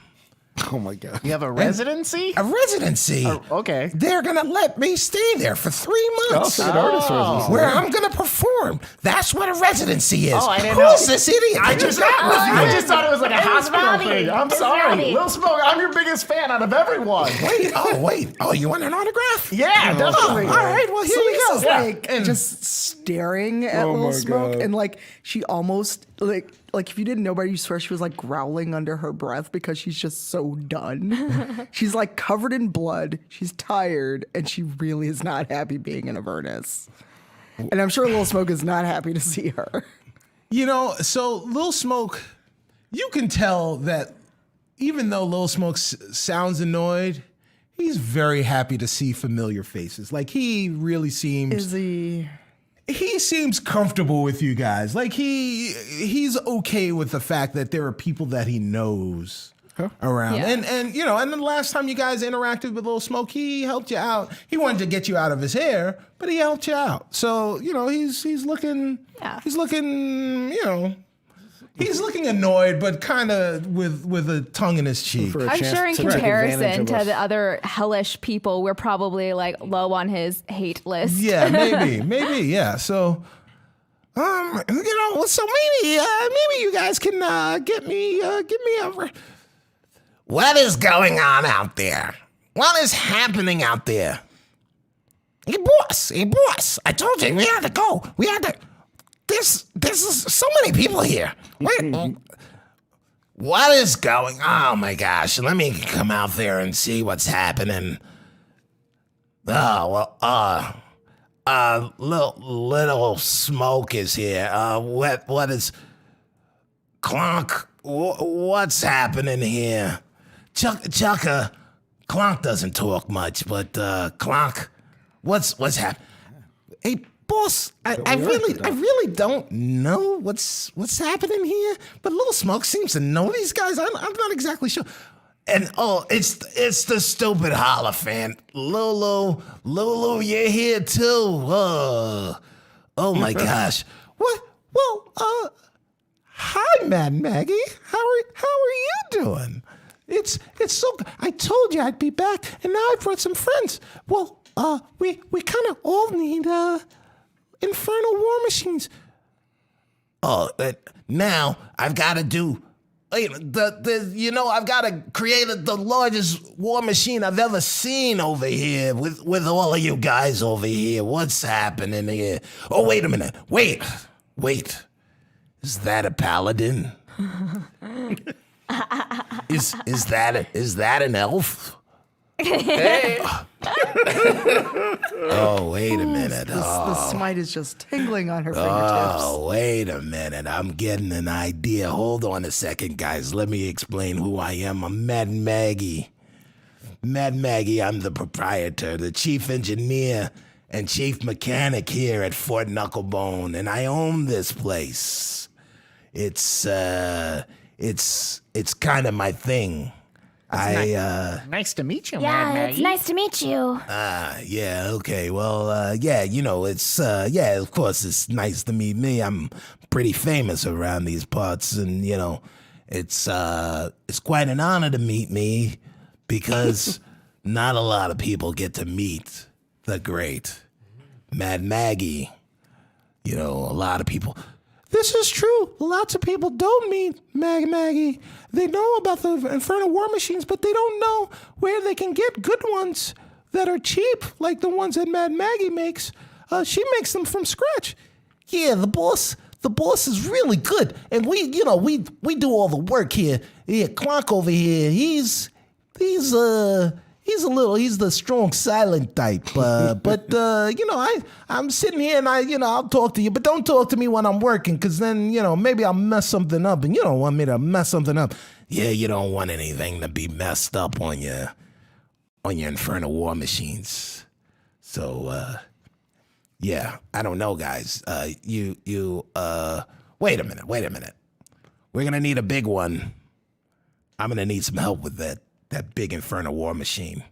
Oh my God. You have a residency? A residency. Okay. They're going to let me stay there for 3 months. Also, an artist residency. Where I'm going to perform. That's what a residency is. Oh, I didn't Who know. is this idiot? I just thought it was like a hospital Robbie. thing. I'm It's sorry. Robbie. Little Smoke, I'm your biggest fan out of everyone. Wait. Oh, you want an autograph? Yeah, definitely. All right, well, here you go. Lisa's like just staring at Oh Little my Smoke, God. and like she almost like if you didn't know about it, you swear she was like growling under her breath because she's just so done. She's like covered in blood. She's tired, and she really is not happy being in Avernus. And I'm sure Little Smoke is not happy to see her. So Lil Smoke, you can tell that even though Lil Smoke sounds annoyed, he's very happy to see familiar faces. Like he really seems. Is he? He seems comfortable with you guys. Like he's okay with the fact that there are people that he knows around. Yeah. And the last time you guys interacted with Lil Smoke, he helped you out. He wanted to get you out of his hair, but he helped you out. So, he's looking he's looking annoyed, but kind of with a tongue in his cheek. For a I'm chance sure in to take comparison advantage to of us. the other hellish people, we're probably like low on his hate list. Yeah, maybe, yeah. So, so maybe you guys can get me over. What is going on out there? What is happening out there? Hey, boss! I told you we had to go. There's so many people here. Wait, what is going? Oh my gosh! Let me come out there and see what's happening. Oh well, little Smoke is here. What is Clonk? What's happening here? Chucka, Clonk doesn't talk much, but Clonk, what's happening? Hey, boss, I really don't know what's happening here, but Little Smoke seems to know these guys. I'm not exactly sure. And it's the stupid Holophant. Lulu, you're here too. Oh my gosh. What? Well, hi, Mad Maggie. How are you doing? It's so. I told you I'd be back, and now I brought some friends. Well, we kind of all need infernal war machines. Oh, now I've got to do. I've got to create the largest war machine I've ever seen over here with all of you guys over here. What's happening here? Oh, wait a minute. Wait. Is that a paladin? Is that an elf? Hey. Oh, wait a minute. The smite is just tingling on her fingertips. Oh, wait a minute. I'm getting an idea. Hold on a second, guys. Let me explain who I am. I'm Mad Maggie. Mad Maggie, I'm the proprietor, the chief engineer, and chief mechanic here at Fort Knucklebone, and I own this place. It's kind of my thing. Nice to meet you, Mad Yeah, it's Maggie. nice to meet you. Yeah, okay. Well, yeah, it's, yeah, of course, it's nice to meet me. I'm pretty famous around these parts, and, it's quite an honor to meet me because not a lot of people get to meet the great Mad Maggie. A lot of people. This is true. Lots of people don't meet Maggie. They know about the Infernal War Machines, but they don't know where they can get good ones that are cheap, like the ones that Mad Maggie makes. She makes them from scratch. Yeah, the boss is really good, and we do all the work here. Yeah, Clonk over here, he's the strong silent type, but I'm sitting here and I'll talk to you, but don't talk to me when I'm working, because then, maybe I'll mess something up, and you don't want me to mess something up. Yeah, you don't want anything to be messed up on your Infernal War Machines. So, yeah, I don't know, guys. Wait a minute. We're gonna need a big one. I'm gonna need some help with that big Infernal War Machine.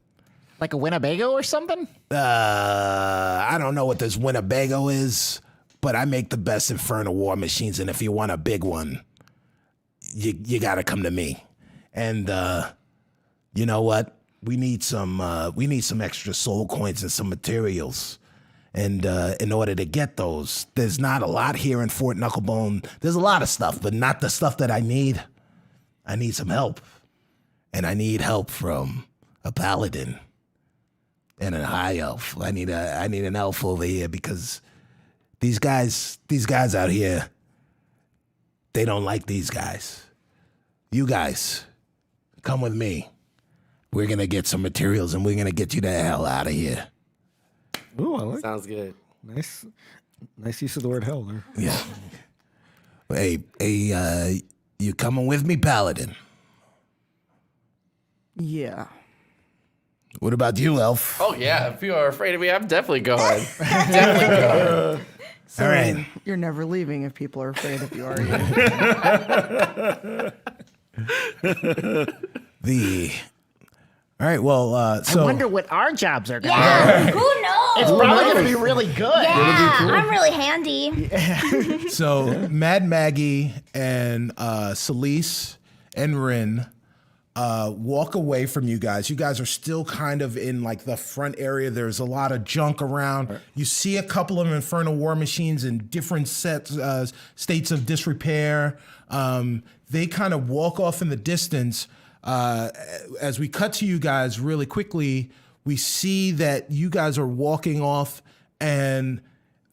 Like a Winnebago or something? I don't know what this Winnebago is, but I make the best Infernal War Machines, and if you want a big one, you gotta come to me. And you know what? We need some extra soul coins and some materials. And in order to get those, there's not a lot here in Fort Knucklebone. There's a lot of stuff, but not the stuff that I need. I need some help. And I need help from a paladin and a high elf. I need an elf over here, because these guys out here, they don't like these guys. You guys, come with me. We're gonna get some materials and we're gonna get you the hell out of here. Ooh, I like. Sounds good. Nice use of the word hell there. Yeah. Hey, you coming with me, paladin? Yeah. What about you, elf? Oh yeah, if you are afraid of me, I'm definitely going. Definitely going. So All right. you're never leaving if people are afraid of you, are you? All right, well, so I wonder what our jobs are going to Yeah, who knows? It's probably going to be really good. Yeah, I'm really handy. So Mad Maggie and Celise and Rin walk away from you guys. You guys are still kind of in like the front area. There's a lot of junk around. Right. You see a couple of Infernal War Machines in different states of disrepair. They kind of walk off in the distance. As we cut to you guys really quickly, we see that you guys are walking off, and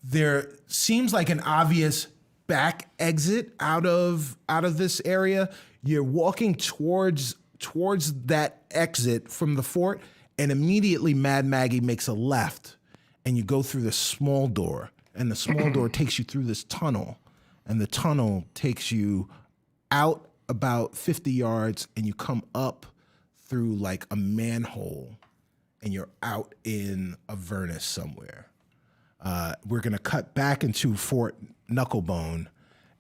there seems like an obvious back exit out of this area. You're walking towards that exit from the fort, and immediately Mad Maggie makes a left, and you go through the small door, and the small door takes you through this tunnel, and the tunnel takes you out about 50 yards, and you come up through like a manhole, and you're out in Avernus somewhere. We're gonna cut back into Fort Knucklebone,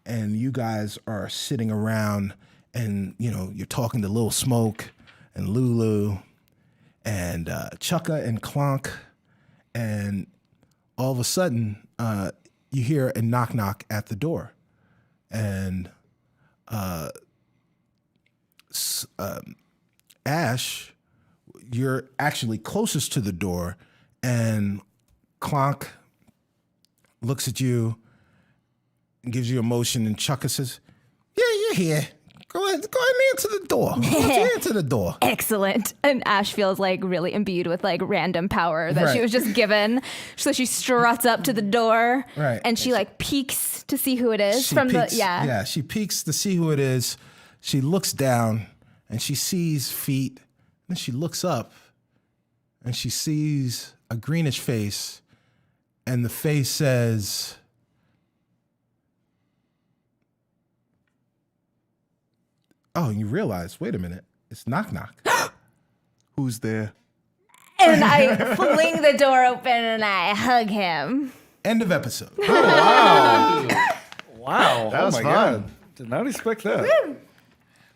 and you guys are sitting around, and you're talking to Lil Smoke and Lulu and Chukka and Clonk, and all of a sudden you hear a knock knock at the door, and Ash, you're actually closest to the door, and Clonk looks at you and gives you a motion, and Chukka says, "Yeah, you're here. Go ahead and answer the door. Answer the door." Excellent. And Ash feels like really imbued with like random power that she was just given. So she struts up to the door, right, and she like peeks to see who it is She from peeks, the yeah. She peeks to see who it is. She looks down and she sees feet. Then she looks up and she sees a greenish face, and the face says, "Oh," and you realize, wait a minute, it's Knock Knock. Who's there? And I fling the door open and I hug him. End of episode. Wow. That was oh my fun. God. Did not expect that.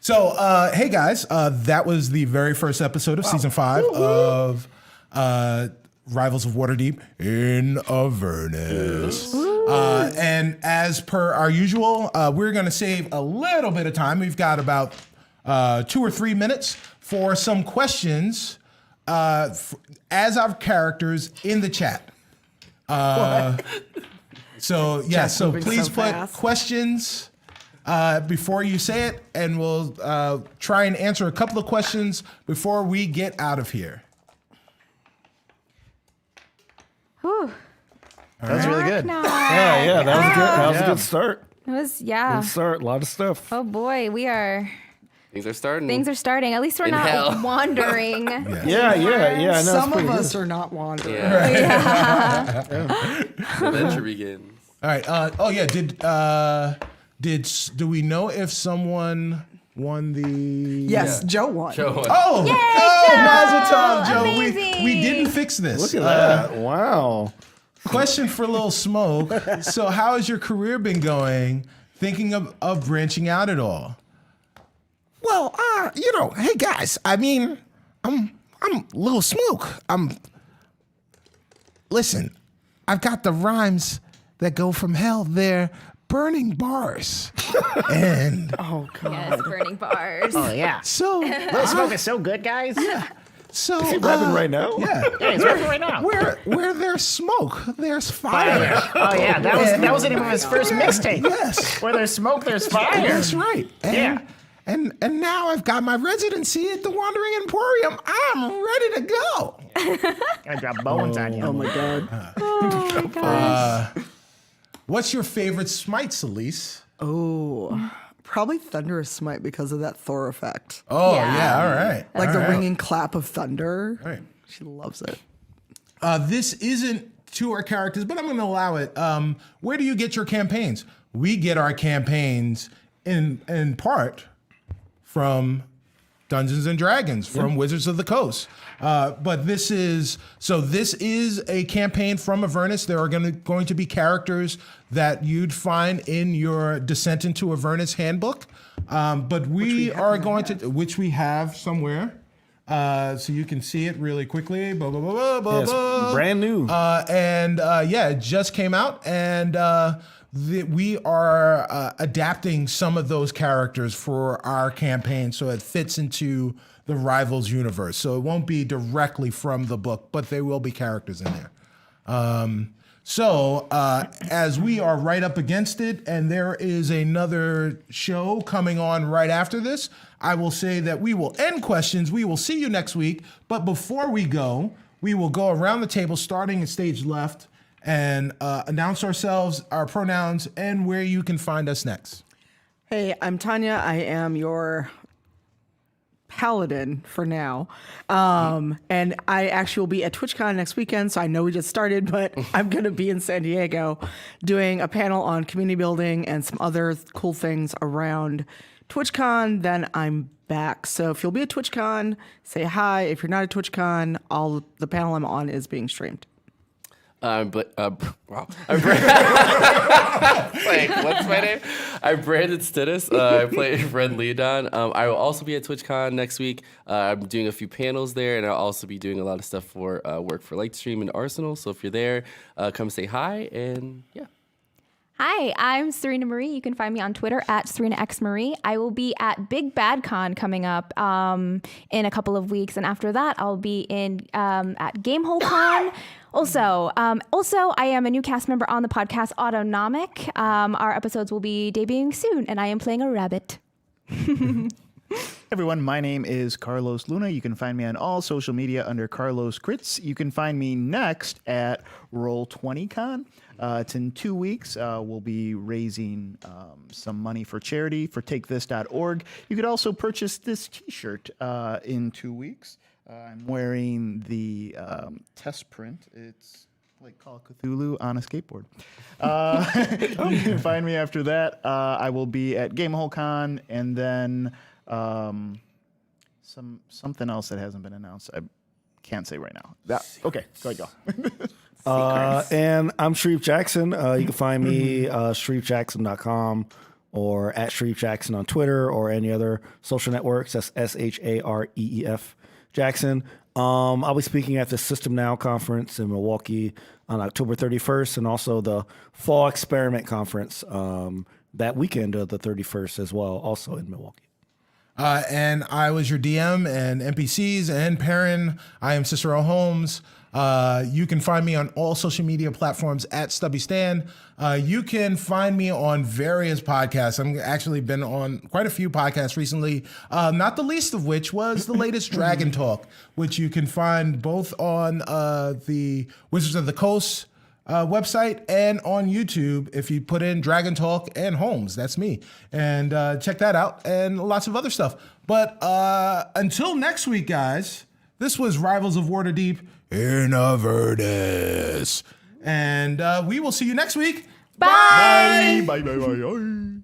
So, hey guys, that was the very first episode of season 5 of Rivals of Waterdeep in Avernus. And as per our usual, we're going to save a little bit of time. We've got about 2 or 3 minutes for some questions as our characters in the chat. So please so put fast. questions before you say it, and we'll try and answer a couple of questions before we get out of here. Whew. That was really good. Yeah, that was good. That was a good start. It was, Good start. A lot of stuff. Oh boy, Things are starting. things are starting. At least we're In not hell. wandering. Yeah. I know, Some it's of pretty us good. are not wandering. Yeah. The adventure begins. All right. Do we know if someone won the? Yes, Joe won. Oh, Mazel Tov, Joe. Amazing. We didn't fix this. Look at that. Wow. Question for Lil Smoke. So, how has your career been going? Thinking of branching out at all? Well, hey guys, I mean, I'm Lil Smoke. Listen, I've got the rhymes that go from hell. They're burning bars. And Oh God. Yes, burning bars. Oh yeah. so, Little Smoke is so good, guys. Yeah, so Is he rapping right now? Yeah. he's rapping right now. where there's smoke, there's fire. Oh yeah, that was the name of his first mixtape. Yes. Where there's smoke, there's fire. That's right. Yeah. And now I've got my residency at the Wandering Emporium. I'm ready to go. Gonna drop bones on you. Oh my God. Oh my gosh. What's your favorite smite, Elise? Oh, probably Thunderous Smite because of that Thor effect. Oh, Yeah. yeah. All right. Like All the right. ringing clap of thunder. Right. She loves it. This isn't to our characters, but I'm going to allow it. Where do you get your campaigns? We get our campaigns in part from Dungeons and Dragons, from Wizards of the Coast. But this is a campaign from Avernus. There are going to be characters that you'd find in your Descent into Avernus handbook. But we are going to, which we have somewhere. So you can see it really quickly. Blah, blah, blah, blah, blah, Yes, blah. brand new. It just came out, and we are adapting some of those characters for our campaign, so it fits into the Rivals universe. So it won't be directly from the book, but there will be characters in there. As we are right up against it, and there is another show coming on right after this, I will say that we will end questions. We will see you next week. But before we go, we will go around the table, starting at stage left, and announce ourselves, our pronouns, and where you can find us next. Hey, I'm Tanya. I am your paladin for now. And I actually will be at TwitchCon next weekend. So I know we just started, but I'm going to be in San Diego doing a panel on community building and some other cool things around TwitchCon. Then I'm back. So if you'll be at TwitchCon, say hi. If you're not at TwitchCon, the panel I'm on is being streamed. Wow. Wait, what's my name? I'm Brandon Stennis. I play Red Leodon. I will also be at TwitchCon next week. I'm doing a few panels there, and I'll also be doing a lot of stuff for work for Lightstream and Arsenal. So if you're there, come say hi, and yeah. Hi, I'm SurenaXMarie. You can find me on Twitter at SurenaXMarie. I will be at Big Bad Con coming up in a couple of weeks, and after that, I'll be in at Gamehole Con. Also, I am a new cast member on the podcast Autonomic. Our episodes will be debuting soon, and I am playing a rabbit. Everyone, my name is Carlos Luna. You can find me on all social media under Carlos Crits. You can find me next at Roll20Con. It's in 2 weeks. We'll be raising some money for charity for takethis.org. You could also purchase this t-shirt in 2 weeks. I'm wearing the test print. It's like Call of Cthulhu on a skateboard. You can find me after that. I will be at GameholeCon, and then something else that hasn't been announced. I can't say right now. Okay, go ahead, go. And I'm Shareef Jackson. You can find me ShareefJackson.com or at Shareef Jackson on Twitter or any other social networks. That's SHAREEF Jackson. I'll be speaking at the System Now conference in Milwaukee on October 31st, and also the Fall Experiment Conference that weekend of the 31st as well, also in Milwaukee. And I was your DM and NPCs and Perrin. I am Cicero Holmes. You can find me on all social media platforms at Stubby Stan. You can find me on various podcasts. I've actually been on quite a few podcasts recently, not the least of which was the latest Dragon Talk, which you can find both on the Wizards of the Coast website and on YouTube if you put in Dragon Talk and Holmes. That's me. And check that out and lots of other stuff. But until next week, guys, this was Rivals of Waterdeep in Avernus. And we will see you next week. Bye. Bye. Bye. Bye. Bye.